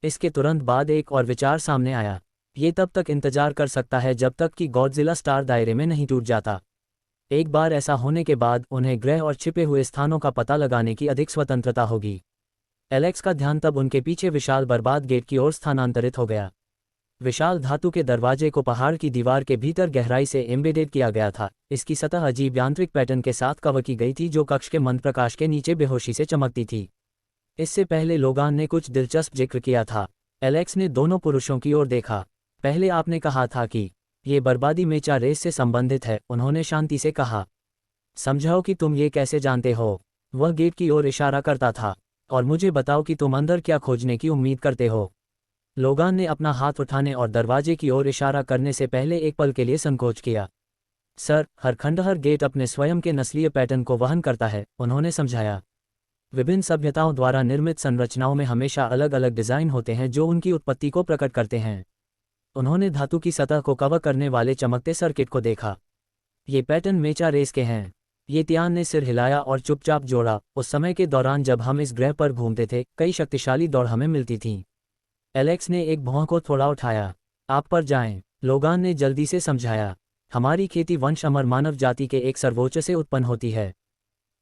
इसके तुरंत बाद एक और विचार सामने आया। ये तब तक इंतजार कर सकता है जब तक कि गॉडजिला स्टार दायरे में नहीं टूट जाता। एक बार ऐसा होने के बाद उन्हें ग्रह और छिपे हुए स्थानों का पता लगाने की अधिक स्वतंत्रता होगी। एलेक्स का ध्यान तब उनके पीछे विशाल बर्बाद गेट की ओर स्थानांतरित हो गया। विशाल धातु के दरवाजे को पहाड़ की दीवार के भीतर गहराई से एम्बेडेड किया गया था। इसकी सतह अजीब यांत्रिक पैटर्न के साथ कवर की गई थी जो कक्ष के मंद प्रकाश के नीचे बेहोशी से चमकती थी। इससे पहले लोगान ने कुछ दिलचस्प जिक्र किया था। एलेक्स ने दोनों पुरुषों की ओर देखा। पहले आपने कहा था कि ये बर्बादी मेचा रेस से संबंधित है, उन्होंने शांति से कहा। समझाओ कि तुम ये कैसे जानते हो? वह गेट की ओर इशारा करता था। और मुझे बताओ कि तुम अंदर क्या खोजने की उम्मीद करते हो? लोगान ने अपना हाथ उठाने और दरवाजे की ओर इशारा करने से पहले एक पल के लिए संकोच किया। सर, हर खंडहर गेट अपने स्वयं के नस्लीय पैटर्न को वहन करता है, उन्होंने समझाया। विभिन्न सभ्यताओं द्वारा निर्मित संरचनाओं में हमेशा अलग अलग डिज़ाइन होते हैं जो उनकी उत्पत्ति को प्रकट करते हैं। उन्होंने धातु की सतह को कवर करने वाले चमकते सर्किट को देखा। ये पैटर्न मेचा रेस के हैं। ये तियान ने सिर हिलाया और चुपचाप जोड़ा। उस समय के दौरान जब हम इस ग्रह पर घूमते थे कई शक्तिशाली दौड़ हमें मिलती थीं। एलेक्स ने एक भौं को थोड़ा उठाया। आप पर जाएं, लोगान ने जल्दी से समझाया। हमारी खेती वंश अमर मानव जाति के एक सर्वोच्च से उत्पन्न होती है।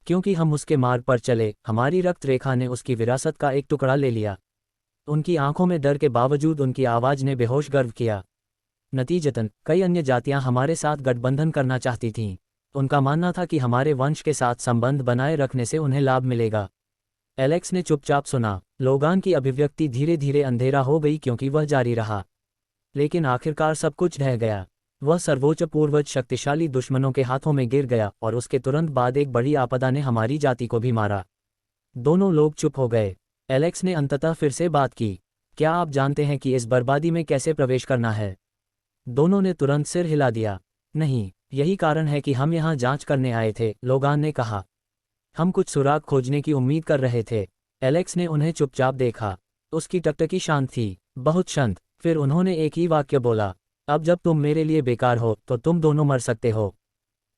क्योंकि हम उसके मार्ग पर चले, हमारी रक्त रेखा ने उसकी विरासत का एक टुकड़ा ले लिया। उनकी आंखों में डर के बावजूद उनकी आवाज़ ने बेहोश गर्व किया। नतीजतन कई अन्य जातियां हमारे साथ गठबंधन करना चाहती थीं। उनका मानना था कि हमारे वंश के साथ संबंध बनाए रखने से उन्हें लाभ मिलेगा। एलेक्स ने चुपचाप सुना। लोगान की अभिव्यक्ति धीरे धीरे अंधेरा हो गई क्योंकि वह जारी रहा। लेकिन आखिरकार सब कुछ ढह गया। वह सर्वोच्च पूर्वज शक्तिशाली दुश्मनों के हाथों में गिर गया और उसके तुरंत बाद एक बड़ी आपदा ने हमारी जाति को भी मारा। दोनों लोग चुप हो गए। एलेक्स ने अंततः फिर से बात की। क्या आप जानते हैं कि इस बर्बादी में कैसे प्रवेश करना है? दोनों ने तुरंत सिर हिला दिया। नहीं, यही कारण है कि हम यहाँ जांच करने आए थे, लोगान ने कहा। हम कुछ सुराग खोजने की उम्मीद कर रहे थे। एलेक्स ने उन्हें चुपचाप देखा। उसकी टकटकी शांत थी, बहुत शांत। फिर उन्होंने एक ही वाक्य बोला, अब जब तुम मेरे लिए बेकार हो तो तुम दोनों मर सकते हो।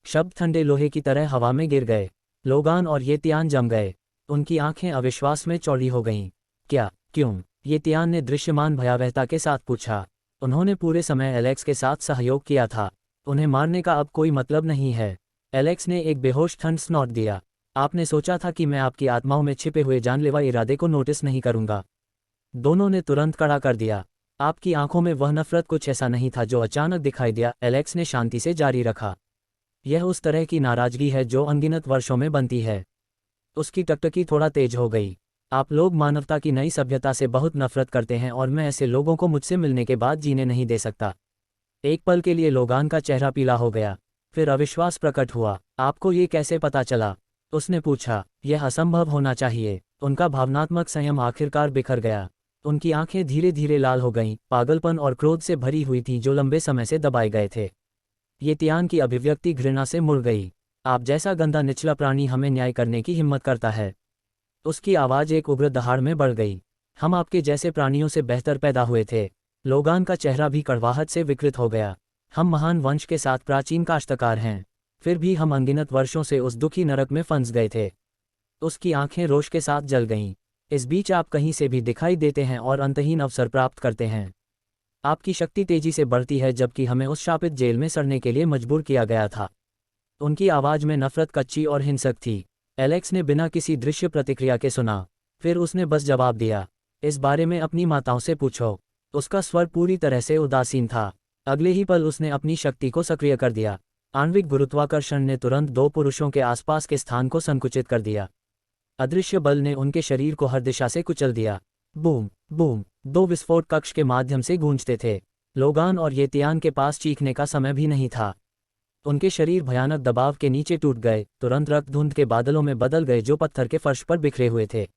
शब्द ठंडे लोहे की तरह हवा में गिर गए। लोगान और ये तियान जम गए। उनकी आंखें अविश्वास में चौड़ी हो गईं। क्या? क्यों? ये तियान ने दृश्यमान भयावहता के साथ पूछा। उन्होंने पूरे समय एलेक्स के साथ सहयोग किया था। उन्हें मारने का अब कोई मतलब नहीं है। एलेक्स ने एक बेहोश ठंड स्नॉट दिया। आपने सोचा था कि मैं आपकी आत्माओं में छिपे हुए जानलेवा इरादे को नोटिस नहीं करूंगा। दोनों ने तुरंत कड़ा कर दिया। आपकी आंखों में वह नफरत कुछ ऐसा नहीं था जो अचानक दिखाई दिया, एलेक्स ने शांति से जारी रखा। यह उस तरह की नाराजगी है जो अनगिनत वर्षों में बनती है। उसकी टकटकी थोड़ा तेज हो गई। आप लोग मानवता की नई सभ्यता से बहुत नफरत करते हैं और मैं ऐसे लोगों को मुझसे मिलने के बाद जीने नहीं दे सकता। एक पल के लिए लोगान का चेहरा पीला हो गया। फिर अविश्वास प्रकट हुआ। आपको ये कैसे पता चला? उसने पूछा। यह असंभव होना चाहिए। उनका भावनात्मक संयम आखिरकार बिखर गया। उनकी आंखें धीरे धीरे लाल हो गईं, पागलपन और क्रोध से भरी हुई थीं जो लंबे समय से दबाए गए थे। ये तियान की अभिव्यक्ति घृणा से मुड़ गई। आप जैसा गंदा निचला प्राणी हमें न्याय करने की हिम्मत करता है? उसकी आवाज़ एक उग्र दहाड़ में बढ़ गई। हम आपके जैसे प्राणियों से बेहतर पैदा हुए थे। लोगान का चेहरा भी कड़वाहट से विकृत हो गया। हम महान वंश के साथ प्राचीन काश्तकार हैं। फिर भी हम अनगिनत वर्षों से उस दुखी नरक में फंस गए थे। उसकी आंखें रोष के साथ जल गईं। इस बीच आप कहीं से भी दिखाई देते हैं और अंतहीन अवसर प्राप्त करते हैं। आपकी शक्ति तेजी से बढ़ती है जबकि हमें उस शापित जेल में सड़ने के लिए मजबूर किया गया था। उनकी आवाज़ में नफरत कच्ची और हिंसक थी। एलेक्स ने बिना किसी दृश्य प्रतिक्रिया के सुना। फिर उसने बस जवाब दिया, इस बारे में अपनी माताओं से पूछो। उसका स्वर पूरी तरह से उदासीन था। अगले ही पल उसने अपनी शक्ति को सक्रिय कर दिया। आणविक गुरुत्वाकर्षण ने तुरंत दो पुरुषों के आसपास के स्थान को संकुचित कर दिया। अदृश्य बल ने उनके शरीर को हर दिशा से कुचल दिया। बूम बूम, दो विस्फोट कक्ष के माध्यम से गूंजते थे। लोगान और ये तियान के पास चीखने का समय भी नहीं था। उनके शरीर भयानक दबाव के नीचे टूट गए, तुरंत रक्त धुंध के बादलों में बदल गए जो पत्थर के फर्श पर बिखरे हुए थे।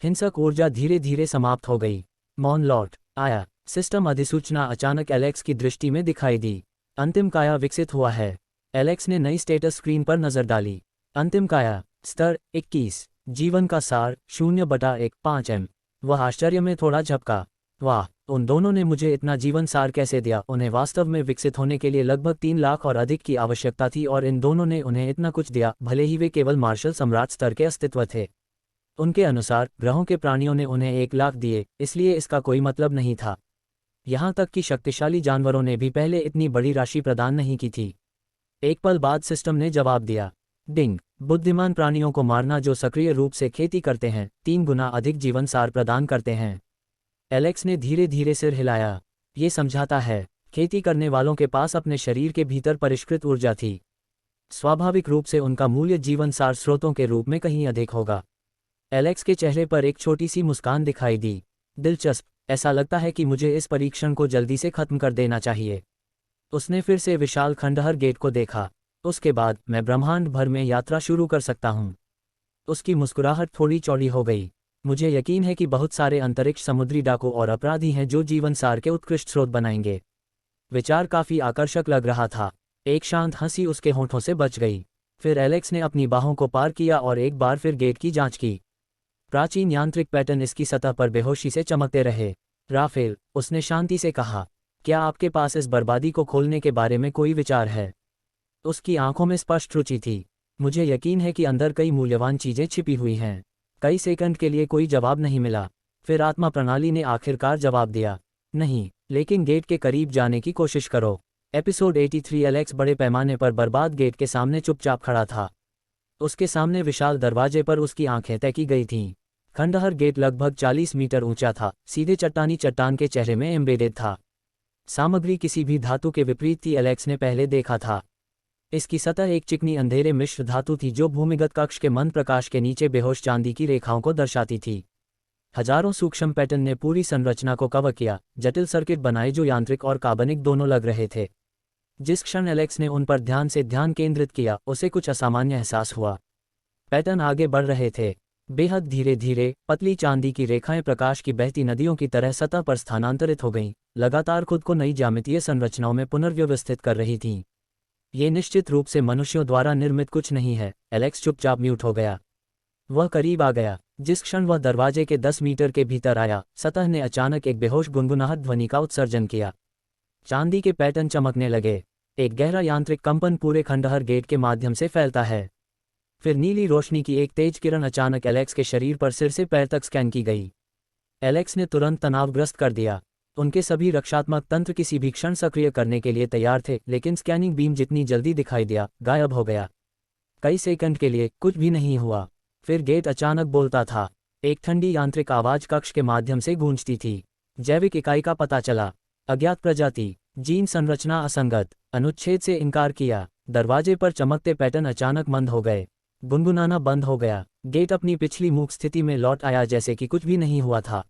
हिंसक ऊर्जा धीरे धीरे समाप्त हो गई। मौन लौट आया। सिस्टम अधिसूचना अचानक एलेक्स की दृष्टि में दिखाई दी। अंतिम काया विकसित हुआ है। एलेक्स ने नई स्टेटस स्क्रीन पर नजर डाली। अंतिम काया स्तर 21, जीवन का सार 0/1 5M। वह आश्चर्य में थोड़ा झपका। वाह, उन दोनों ने मुझे इतना जीवन सार कैसे दिया? उन्हें वास्तव में विकसित होने के लिए लगभग 3 लाख और अधिक की आवश्यकता थी और इन दोनों ने उन्हें इतना कुछ दिया, भले ही वे केवल मार्शल सम्राट स्तर के अस्तित्व थे। उनके अनुसार ग्रहों के प्राणियों ने उन्हें 1 लाख दिए, इसलिए इसका कोई मतलब नहीं था। यहाँ तक कि शक्तिशाली जानवरों ने भी पहले इतनी बड़ी राशि प्रदान नहीं की थी। एक पल बाद सिस्टम ने जवाब दिया, डिंग, बुद्धिमान प्राणियों को मारना जो सक्रिय रूप से खेती करते हैं 3 गुना अधिक जीवन सार प्रदान करते हैं। एलेक्स ने धीरे धीरे सिर हिलाया। ये समझाता है, खेती करने वालों के पास अपने शरीर के भीतर परिष्कृत ऊर्जा थी। स्वाभाविक रूप से उनका मूल्य जीवन सार स्रोतों के रूप में कहीं अधिक होगा। एलेक्स के चेहरे पर एक छोटी सी मुस्कान दिखाई दी। दिलचस्प, ऐसा लगता है कि मुझे इस परीक्षण को जल्दी से खत्म कर देना चाहिए। उसने फिर से विशाल खंडहर गेट को देखा। उसके बाद मैं ब्रह्मांड भर में यात्रा शुरू कर सकता हूँ। उसकी मुस्कुराहट थोड़ी चौड़ी हो गई। मुझे यकीन है कि बहुत सारे अंतरिक्ष समुद्री डाकू और अपराधी हैं जो जीवन सार के उत्कृष्ट स्रोत बनाएंगे। विचार काफी आकर्षक लग रहा था। एक शांत हंसी उसके होंठों से बच गई। फिर एलेक्स ने अपनी बाहों को पार किया और एक बार फिर गेट की जांच की। प्राचीन यांत्रिक पैटर्न इसकी सतह पर बेहोशी से चमकते रहे। राफेल, उसने शांति से कहा, क्या आपके पास इस बर्बादी को खोलने के बारे में कोई विचार है? उसकी आंखों में स्पष्ट रुचि थी। मुझे यकीन है कि अंदर कई मूल्यवान चीजें छिपी हुई हैं। कई सेकंड के लिए कोई जवाब नहीं मिला। फिर आत्मा प्रणाली ने आखिरकार जवाब दिया, नहीं, लेकिन गेट के करीब जाने की कोशिश करो। एपिसोड 83। एलेक्स बड़े पैमाने पर बर्बाद गेट के सामने चुपचाप खड़ा था। उसके सामने विशाल दरवाजे पर उसकी आंखें तय की गई थीं। खंडहर गेट लगभग 40 मीटर ऊंचा था, सीधे चट्टानी चट्टान के चेहरे में एम्बेडेड था। सामग्री किसी भी धातु के विपरीत थी एलेक्स ने पहले देखा था। इसकी सतह एक चिकनी अंधेरे मिश्र धातु थी जो भूमिगत कक्ष के मंद प्रकाश के नीचे बेहोश चांदी की रेखाओं को दर्शाती थी। हजारों सूक्ष्म पैटर्न ने पूरी संरचना को कवर किया, जटिल सर्किट बनाए जो यांत्रिक और कार्बनिक दोनों लग रहे थे। जिस क्षण एलेक्स ने उन पर ध्यान केंद्रित किया, उसे कुछ असामान्य एहसास हुआ। पैटर्न आगे बढ़ रहे थे, बेहद धीरे धीरे। पतली चांदी की रेखाएं प्रकाश की बहती नदियों की तरह सतह पर स्थानांतरित हो गईं, लगातार खुद को नई ज्यामितीय संरचनाओं में पुनर्व्यवस्थित कर रही थीं। ये निश्चित रूप से मनुष्यों द्वारा निर्मित कुछ नहीं है। एलेक्स चुपचाप म्यूट हो गया। वह करीब आ गया। जिस क्षण वह दरवाजे के 10 मीटर के भीतर आया, सतह ने अचानक एक बेहोश गुनगुनाहट ध्वनि का उत्सर्जन किया। चांदी के पैटर्न चमकने लगे। एक गहरा यांत्रिक कंपन पूरे खंडहर गेट के माध्यम से फैलता है। फिर नीली रोशनी की एक तेज किरण अचानक एलेक्स के शरीर पर सिर से पैर तक स्कैन की गई। एलेक्स ने तुरंत तनावग्रस्त कर दिया। उनके सभी रक्षात्मक तंत्र किसी भी क्षण सक्रिय करने के लिए तैयार थे, लेकिन स्कैनिंग बीम जितनी जल्दी दिखाई दिया, गायब हो गया। कई सेकंड के लिए कुछ भी नहीं हुआ। फिर गेट अचानक बोलता था। एक ठंडी यांत्रिक आवाज कक्ष के माध्यम से गूंजती थी। जैविक इकाई का पता चला। अज्ञात प्रजाति, जीन संरचना असंगत, अनुच्छेद से इनकार किया। दरवाजे पर चमकते पैटर्न अचानक मंद हो गए। गुनगुनाना बंद हो गया। गेट अपनी पिछली मूक स्थिति में लौट आया, जैसे कि कुछ भी नहीं हुआ था।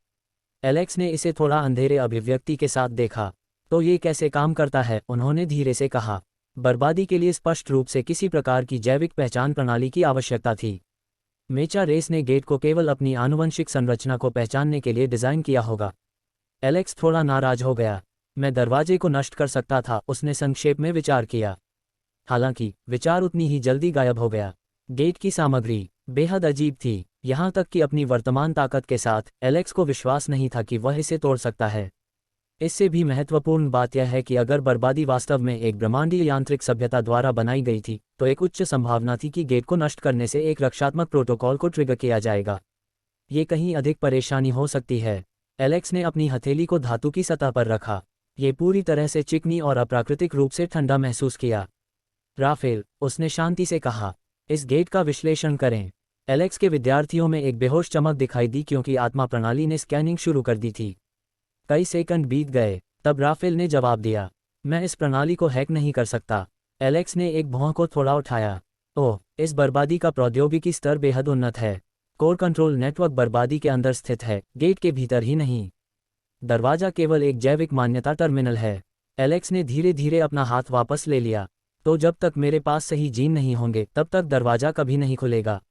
एलेक्स ने इसे थोड़ा अंधेरे अभिव्यक्ति के साथ देखा। तो ये कैसे काम करता है, उन्होंने धीरे से कहा। बर्बादी के लिए स्पष्ट रूप से किसी प्रकार की जैविक पहचान प्रणाली की आवश्यकता थी। मेचा रेस ने गेट को केवल अपनी आनुवंशिक संरचना को पहचानने के लिए डिज़ाइन किया होगा। एलेक्स थोड़ा नाराज हो गया। मैं दरवाजे को नष्ट कर सकता था, उसने संक्षेप में विचार किया। हालांकि विचार उतनी ही जल्दी गायब हो गया। गेट की सामग्री बेहद अजीब थी। यहाँ तक कि अपनी वर्तमान ताकत के साथ एलेक्स को विश्वास नहीं था कि वह इसे तोड़ सकता है। इससे भी महत्वपूर्ण बात यह है कि अगर बर्बादी वास्तव में एक ब्रह्मांडीय यांत्रिक सभ्यता द्वारा बनाई गई थी, तो एक उच्च संभावना थी कि गेट को नष्ट करने से एक रक्षात्मक प्रोटोकॉल को ट्रिगर किया जाएगा। ये कहीं अधिक परेशानी हो सकती है। एलेक्स ने अपनी हथेली को धातु की सतह पर रखा। ये पूरी तरह से चिकनी और अप्राकृतिक रूप से ठंडा महसूस किया। राफेल, उसने शांति से कहा, इस गेट का विश्लेषण करें। एलेक्स के विद्यार्थियों में एक बेहोश चमक दिखाई दी, क्योंकि आत्मा प्रणाली ने स्कैनिंग शुरू कर दी थी। कई सेकंड बीत गए, तब राफेल ने जवाब दिया, मैं इस प्रणाली को हैक नहीं कर सकता। एलेक्स ने एक भौं को थोड़ा उठाया। ओह, इस बर्बादी का प्रौद्योगिकी स्तर बेहद उन्नत है। कोर कंट्रोल नेटवर्क बर्बादी के अंदर स्थित है, गेट के भीतर ही नहीं। दरवाजा केवल एक जैविक मान्यता टर्मिनल है। एलेक्स ने धीरे धीरे अपना हाथ वापस ले लिया। तो जब तक मेरे पास सही जीन नहीं होंगे, तब तक दरवाजा कभी नहीं खुलेगा।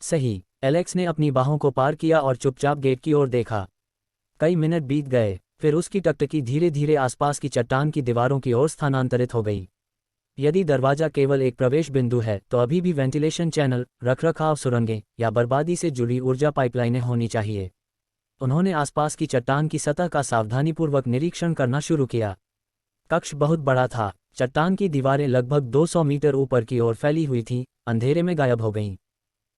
सही। एलेक्स ने अपनी बाहों को पार किया और चुपचाप गेट की ओर देखा। कई मिनट बीत गए, फिर उसकी टकटकी धीरे धीरे आसपास की चट्टान की दीवारों की ओर स्थानांतरित हो गई। यदि दरवाजा केवल एक प्रवेश बिंदु है, तो अभी भी वेंटिलेशन चैनल, रखरखाव सुरंगें या बर्बादी से जुड़ी ऊर्जा पाइपलाइनें होनी चाहिए। उन्होंने आसपास की चट्टान की सतह का सावधानीपूर्वक निरीक्षण करना शुरू किया। कक्ष बहुत बड़ा था। चट्टान की दीवारें लगभग 200 मीटर ऊपर की ओर फैली हुई थीं, अंधेरे में गायब हो गईं।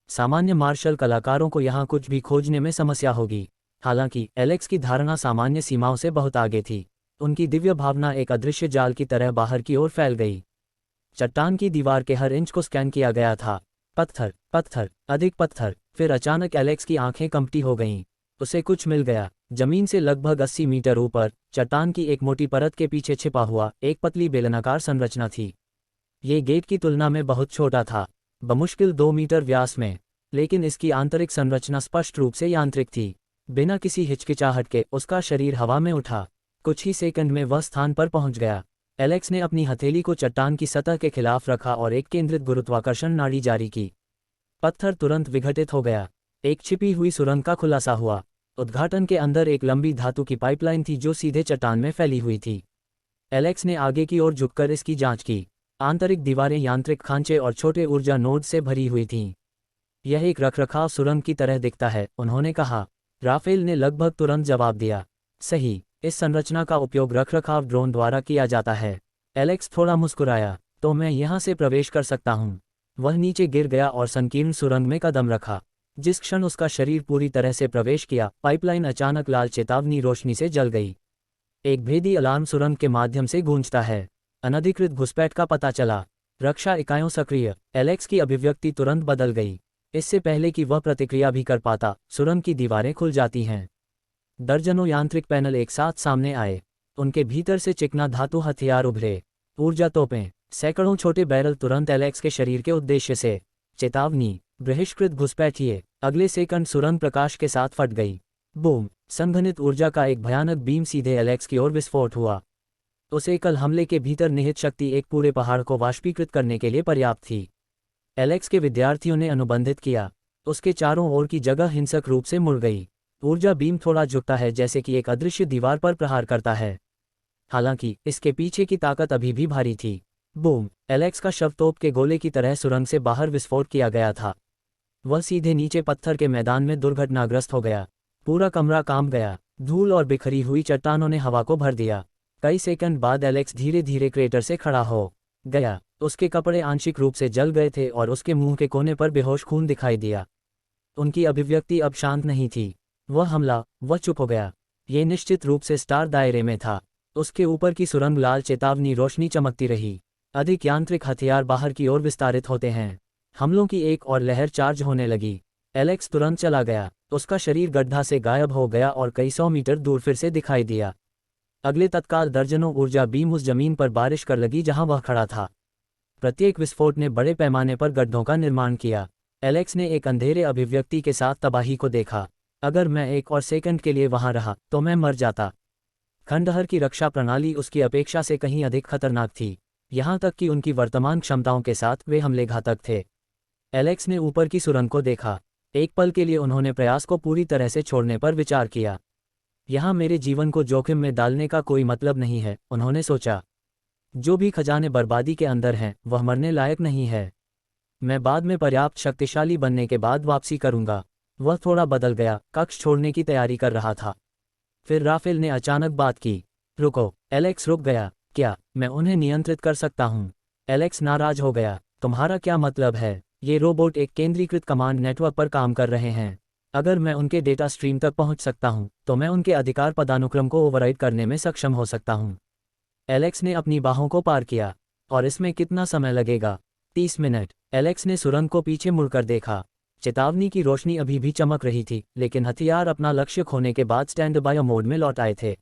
सामान्य मार्शल कलाकारों को यहाँ कुछ भी खोजने में समस्या होगी। हालांकि एलेक्स की धारणा सामान्य सीमाओं से बहुत आगे थी। उनकी दिव्य भावना एक अदृश्य जाल की तरह बाहर की ओर फैल गई। चट्टान की दीवार के हर इंच को स्कैन किया गया था। पत्थर, पत्थर, अधिक पत्थर। फिर अचानक एलेक्स की आंखें कंपटी हो गईं। उसे कुछ मिल गया। जमीन से लगभग 80 मीटर ऊपर, चट्टान की एक मोटी परत के पीछे छिपा हुआ एक पतली बेलनाकार संरचना थी। ये गेट की तुलना में बहुत छोटा था, बमुश्किल 2 मीटर व्यास में, लेकिन इसकी आंतरिक संरचना स्पष्ट रूप से यांत्रिक थी। बिना किसी हिचकिचाहट के उसका शरीर हवा में उठा। कुछ ही सेकंड में वह स्थान पर पहुंच गया। एलेक्स ने अपनी हथेली को चट्टान की सतह के खिलाफ रखा और एक केंद्रित गुरुत्वाकर्षण नाड़ी जारी की। पत्थर तुरंत विघटित हो गया। एक छिपी हुई सुरंग का खुलासा हुआ। उद्घाटन के अंदर एक लंबी धातु की पाइपलाइन थी जो सीधे चट्टान में फैली हुई थी। एलेक्स ने आगे की ओर झुककर इसकी जांच की। आंतरिक दीवारें यांत्रिक खांचे और छोटे ऊर्जा नोड से भरी हुई थीं। यह एक रखरखाव सुरंग की तरह दिखता है, उन्होंने कहा। राफेल ने लगभग तुरंत जवाब दिया, सही, इस संरचना का उपयोग रखरखाव ड्रोन द्वारा किया जाता है। एलेक्स थोड़ा मुस्कुराया, तो मैं यहाँ से प्रवेश कर सकता हूँ। वह नीचे गिर गया और संकीर्ण सुरंग में कदम रखा। जिस क्षण उसका शरीर पूरी तरह से प्रवेश किया, पाइपलाइन अचानक लाल चेतावनी रोशनी से जल गई। एक भेदी अलार्म सुरंग के माध्यम से गूंजता है। अनधिकृत घुसपैठ का पता चला। रक्षा इकाइयों सक्रिय। एलेक्स की अभिव्यक्ति तुरंत बदल गई। इससे पहले कि वह प्रतिक्रिया भी कर पाता, सुरंग की दीवारें खुल जाती हैं। दर्जनों यांत्रिक पैनल एक साथ सामने आए। उनके भीतर से चिकना धातु हथियार उभरे। ऊर्जा तोपें, सैकड़ों छोटे बैरल तुरंत एलेक्स के शरीर के उद्देश्य से। चेतावनी, बहिष्कृत घुसपैठिए। अगले सेकंड सुरंग प्रकाश के साथ फट गई। बूम! संघनित ऊर्जा का एक भयानक बीम सीधे एलेक्स की ओर विस्फोट हुआ। उस एकल हमले के भीतर निहित शक्ति एक पूरे पहाड़ को वाष्पीकृत करने के लिए पर्याप्त थी। एलेक्स के विद्यार्थियों ने अनुबंधित किया। उसके चारों ओर की जगह हिंसक रूप से मुड़ गई। ऊर्जा बीम थोड़ा झुकता है, जैसे कि एक अदृश्य दीवार पर प्रहार करता है। हालांकि इसके पीछे की ताकत अभी भी भारी थी। बूम! एलेक्स का शव तोप के गोले की तरह सुरंग से बाहर विस्फोट किया गया था। वह सीधे नीचे पत्थर के मैदान में दुर्घटनाग्रस्त हो गया। पूरा कमरा कांप गया। धूल और बिखरी हुई चट्टानों ने हवा को भर दिया। कई सेकंड बाद एलेक्स धीरे धीरे क्रेटर से खड़ा हो गया। उसके कपड़े आंशिक रूप से जल गए थे और उसके मुंह के कोने पर बेहोश खून दिखाई दिया। उनकी अभिव्यक्ति अब शांत नहीं थी। वह चुप हो गया। ये निश्चित रूप से स्टार दायरे में था। उसके ऊपर की सुरंग लाल चेतावनी रोशनी चमकती रही। अधिक यांत्रिक हथियार बाहर की ओर विस्तारित होते हैं। हमलों की एक और लहर चार्ज होने लगी। एलेक्स तुरंत चला गया। उसका शरीर गड्ढा से गायब हो गया और कई 100 मीटर दूर फिर से दिखाई दिया। अगले तत्काल दर्जनों ऊर्जा बीम उस जमीन पर बारिश कर लगी जहां वह खड़ा था। प्रत्येक विस्फोट ने बड़े पैमाने पर गड्ढों का निर्माण किया। एलेक्स ने एक अंधेरे अभिव्यक्ति के साथ तबाही को देखा। अगर मैं एक और सेकंड के लिए वहां रहा तो मैं मर जाता। खंडहर की रक्षा प्रणाली उसकी अपेक्षा से कहीं अधिक खतरनाक थी, यहां तक कि उनकी वर्तमान क्षमताओं के साथ वे हमले घातक थे। एलेक्स ने ऊपर की सुरंग को देखा। एक पल के लिए उन्होंने प्रयास को पूरी तरह से छोड़ने पर विचार किया। यहाँ मेरे जीवन को जोखिम में डालने का कोई मतलब नहीं है, उन्होंने सोचा। जो भी खजाने बर्बादी के अंदर हैं वह मरने लायक नहीं है। मैं बाद में पर्याप्त शक्तिशाली बनने के बाद वापसी करूंगा। वह थोड़ा बदल गया, कक्ष छोड़ने की तैयारी कर रहा था। फिर राफेल ने अचानक बात की। रुको। एलेक्स रुक गया। क्या मैं उन्हें नियंत्रित कर सकता हूँ? एलेक्स नाराज हो गया। तुम्हारा क्या मतलब है? ये रोबोट एक केंद्रीकृत कमांड नेटवर्क पर काम कर रहे हैं। अगर मैं उनके डेटा स्ट्रीम तक पहुंच सकता हूं तो मैं उनके अधिकार पदानुक्रम को ओवरराइड करने में सक्षम हो सकता हूं। एलेक्स ने अपनी बाहों को पार किया। और इसमें कितना समय लगेगा? 30 मिनट। एलेक्स ने सुरंग को पीछे मुड़कर देखा। चेतावनी की रोशनी अभी भी चमक रही थी, लेकिन हथियार अपना लक्ष्य खोने के बाद स्टैंड बाय मोड में लौट आए थे।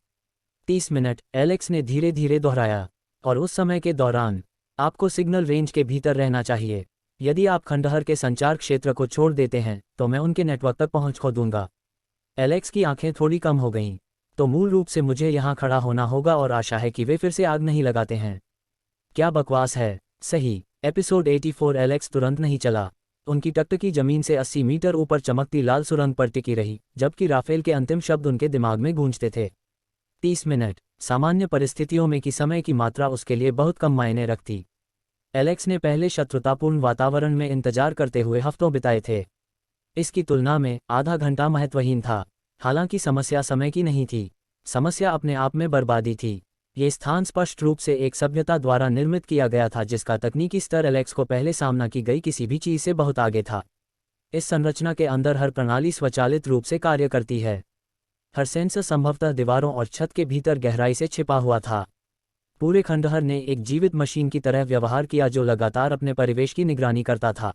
30 मिनट, एलेक्स ने धीरे धीरे दोहराया। और उस समय के दौरान आपको सिग्नल रेंज के भीतर रहना चाहिए। यदि आप खंडहर के संचार क्षेत्र को छोड़ देते हैं तो मैं उनके नेटवर्क तक पहुंच खो दूंगा। एलेक्स की आंखें थोड़ी कम हो गईं। तो मूल रूप से मुझे यहां खड़ा होना होगा और आशा है कि वे फिर से आग नहीं लगाते हैं। क्या बकवास है। सही। एपिसोड 84। एलेक्स तुरंत नहीं चला। उनकी टकटकी जमीन से 80 मीटर ऊपर चमकती लाल सुरंग पर टिकी रही, जबकि राफेल के अंतिम शब्द उनके दिमाग में गूंजते थे। 30 मिनट। सामान्य परिस्थितियों में की समय की मात्रा उसके लिए बहुत कम मायने रखती। एलेक्स ने पहले शत्रुतापूर्ण वातावरण में इंतजार करते हुए हफ्तों बिताए थे। इसकी तुलना में आधा घंटा महत्वहीन था। हालांकि समस्या समय की नहीं थी, समस्या अपने आप में बर्बादी थी। ये स्थान स्पष्ट रूप से एक सभ्यता द्वारा निर्मित किया गया था जिसका तकनीकी स्तर एलेक्स को पहले सामना की गई किसी भी चीज़ से बहुत आगे था। इस संरचना के अंदर हर प्रणाली स्वचालित रूप से कार्य करती है। हर सेंसर संभवतः दीवारों और छत के भीतर गहराई से छिपा हुआ था। पूरे खंडहर ने एक जीवित मशीन की तरह व्यवहार किया जो लगातार अपने परिवेश की निगरानी करता था।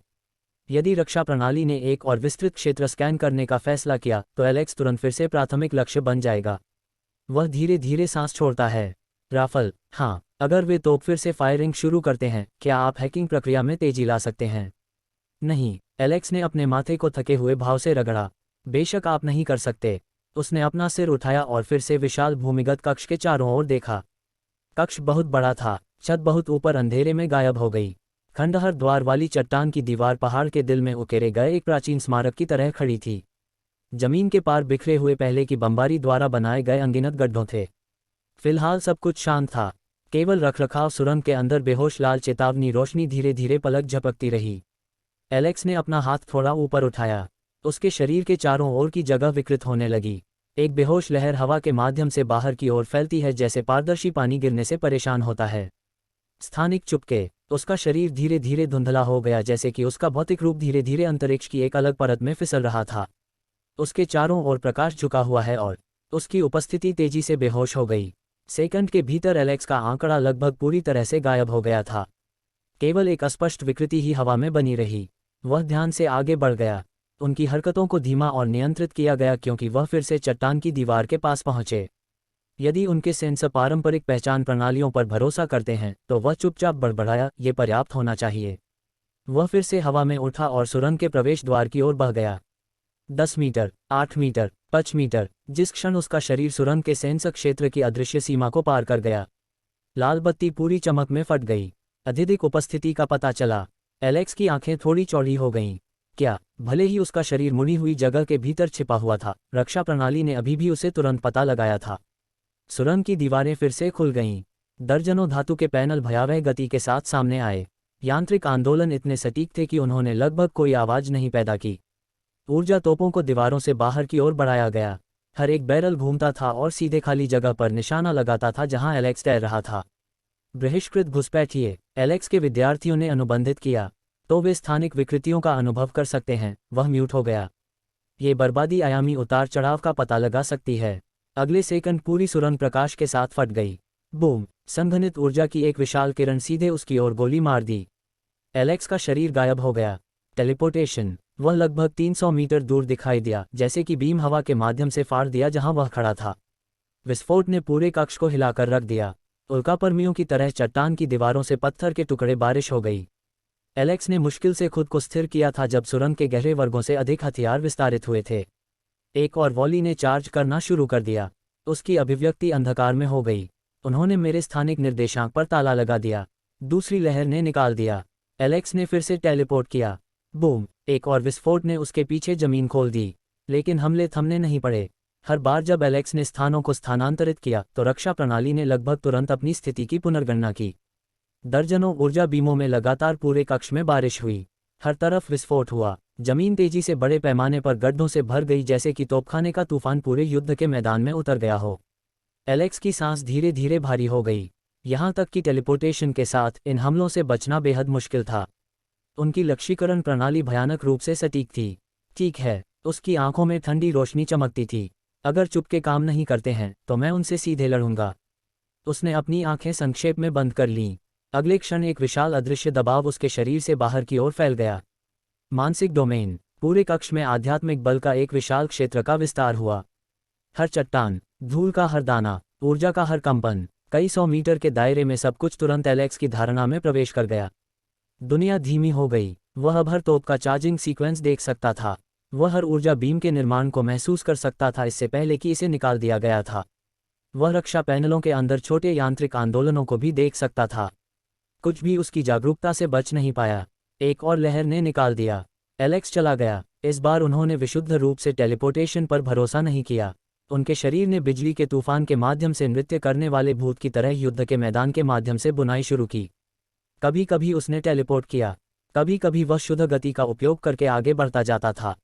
यदि रक्षा प्रणाली ने एक और विस्तृत क्षेत्र स्कैन करने का फैसला किया तो एलेक्स तुरंत फिर से प्राथमिक लक्ष्य बन जाएगा। वह धीरे धीरे सांस छोड़ता है। राफल, हाँ, अगर वे तोप फिर से फायरिंग शुरू करते हैं, क्या आप हैकिंग प्रक्रिया में तेजी ला सकते हैं? नहीं। एलेक्स ने अपने माथे को थके हुए भाव से रगड़ा। बेशक आप नहीं कर सकते। उसने अपना सिर उठाया और फिर से विशाल भूमिगत कक्ष के चारों ओर देखा। कक्ष बहुत बड़ा था। छत बहुत ऊपर अंधेरे में गायब हो गई। खंडहर द्वार वाली चट्टान की दीवार पहाड़ के दिल में उकेरे गए एक प्राचीन स्मारक की तरह खड़ी थी। जमीन के पार बिखरे हुए पहले की बमबारी द्वारा बनाए गए अनगिनत गड्ढों थे। फिलहाल सब कुछ शांत था। केवल रखरखाव सुरंग के अंदर बेहोश लाल चेतावनी रोशनी धीरे धीरे पलक झपकती रही। एलेक्स ने अपना हाथ थोड़ा ऊपर उठाया। उसके शरीर के चारों ओर की जगह विकृत होने लगी। एक बेहोश लहर हवा के माध्यम से बाहर की ओर फैलती है, जैसे पारदर्शी पानी गिरने से परेशान होता है। स्थानिक चुपके। उसका शरीर धीरे धीरे धुंधला हो गया, जैसे कि उसका भौतिक रूप धीरे धीरे अंतरिक्ष की एक अलग परत में फिसल रहा था। उसके चारों ओर प्रकाश झुका हुआ है और उसकी उपस्थिति तेजी से बेहोश हो गई। सेकंड के भीतर एलेक्स का आंकड़ा लगभग पूरी तरह से गायब हो गया था। केवल एक अस्पष्ट विकृति ही हवा में बनी रही। वह ध्यान से आगे बढ़ गया। उनकी हरकतों को धीमा और नियंत्रित किया गया क्योंकि वह फिर से चट्टान की दीवार के पास पहुंचे। यदि उनके सेंसर पारंपरिक पहचान प्रणालियों पर भरोसा करते हैं तो वह चुपचाप बड़बड़ाया, ये पर्याप्त होना चाहिए। वह फिर से हवा में उठा और सुरंग के प्रवेश द्वार की ओर बह गया। 10 मीटर, 8 मीटर, 5 मीटर। जिस क्षण उसका शरीर सुरंग के सेंसर क्षेत्र की अदृश्य सीमा को पार कर गया, लाल बत्ती पूरी चमक में फट गई। अत्यधिक उपस्थिति का पता चला। एलेक्स की आंखें थोड़ी चौड़ी हो गईं। क्या, भले ही उसका शरीर मुड़ी हुई जगह के भीतर छिपा हुआ था, रक्षा प्रणाली ने अभी भी उसे तुरंत पता लगाया था। सुरंग की दीवारें फिर से खुल गईं। दर्जनों धातु के पैनल भयावह गति के साथ सामने आए। यांत्रिक आंदोलन इतने सटीक थे कि उन्होंने लगभग कोई आवाज नहीं पैदा की। ऊर्जा तोपों को दीवारों से बाहर की ओर बढ़ाया गया। हर एक बैरल घूमता था और सीधे खाली जगह पर निशाना लगाता था जहां एलेक्स तैर रहा था। बहिष्कृत घुसपैठिए एलेक्स के विद्यार्थियों ने अनुबंधित किया तो वे स्थानिक विकृतियों का अनुभव कर सकते हैं। वह म्यूट हो गया। ये बर्बादी आयामी उतार चढ़ाव का पता लगा सकती है। अगले सेकंड पूरी सुरंग प्रकाश के साथ फट गई। बूम! संघनित ऊर्जा की एक विशाल किरण सीधे उसकी ओर गोली मार दी। एलेक्स का शरीर गायब हो गया। टेलीपोर्टेशन। वह लगभग 300 मीटर दूर दिखाई दिया, जैसे कि बीम हवा के माध्यम से फाड़ दिया जहां वह खड़ा था। विस्फोट ने पूरे कक्ष को हिलाकर रख दिया। उल्कापर्मियों की तरह चट्टान की दीवारों से पत्थर के टुकड़े बारिश हो गई। एलेक्स ने मुश्किल से खुद को स्थिर किया था जब सुरंग के गहरे वर्गों से अधिक हथियार विस्तारित हुए थे। एक और वॉली ने चार्ज करना शुरू कर दिया। उसकी अभिव्यक्ति अंधकार में हो गई। उन्होंने मेरे स्थानिक निर्देशांक पर ताला लगा दिया। दूसरी लहर ने निकाल दिया। एलेक्स ने फिर से टेलीपोर्ट किया। बूम! एक और विस्फोट ने उसके पीछे जमीन खोल दी। लेकिन हमले थमने नहीं पड़े। हर बार जब एलेक्स ने स्थानों को स्थानांतरित किया तो रक्षा प्रणाली ने लगभग तुरंत अपनी स्थिति की पुनर्गणना की। दर्जनों ऊर्जा बीमों में लगातार पूरे कक्ष में बारिश हुई। हर तरफ विस्फोट हुआ। जमीन तेजी से बड़े पैमाने पर गड्ढों से भर गई, जैसे कि तोपखाने का तूफान पूरे युद्ध के मैदान में उतर गया हो। एलेक्स की सांस धीरे धीरे भारी हो गई। यहाँ तक कि टेलीपोर्टेशन के साथ इन हमलों से बचना बेहद मुश्किल था। उनकी लक्ष्यीकरण प्रणाली भयानक रूप से सटीक थी। ठीक है, उसकी आंखों में ठंडी रोशनी चमकती थी। अगर चुपके काम नहीं करते हैं तो मैं उनसे सीधे लड़ूंगा। उसने अपनी आंखें संक्षेप में बंद कर लीं। अगले क्षण एक विशाल अदृश्य दबाव उसके शरीर से बाहर की ओर फैल गया। मानसिक डोमेन। पूरे कक्ष में आध्यात्मिक बल का एक विशाल क्षेत्र का विस्तार हुआ। हर चट्टान, धूल का हर दाना, ऊर्जा का हर कंपन, कई 100 मीटर के दायरे में सब कुछ तुरंत एलेक्स की धारणा में प्रवेश कर गया। दुनिया धीमी हो गई। वह अब हर तोप का चार्जिंग सीक्वेंस देख सकता था। वह हर ऊर्जा बीम के निर्माण को महसूस कर सकता था इससे पहले कि इसे निकाल दिया गया था। वह रक्षा पैनलों के अंदर छोटे यांत्रिक आंदोलनों को भी देख सकता था। कुछ भी उसकी जागरूकता से बच नहीं पाया। एक और लहर ने निकाल दिया। एलेक्स चला गया। इस बार उन्होंने विशुद्ध रूप से टेलीपोर्टेशन पर भरोसा नहीं किया। उनके शरीर ने बिजली के तूफान के माध्यम से नृत्य करने वाले भूत की तरह युद्ध के मैदान के माध्यम से बुनाई शुरू की। कभी कभी उसने टेलीपोर्ट किया, कभी कभी वह शुद्ध गति का उपयोग करके आगे बढ़ता जाता था।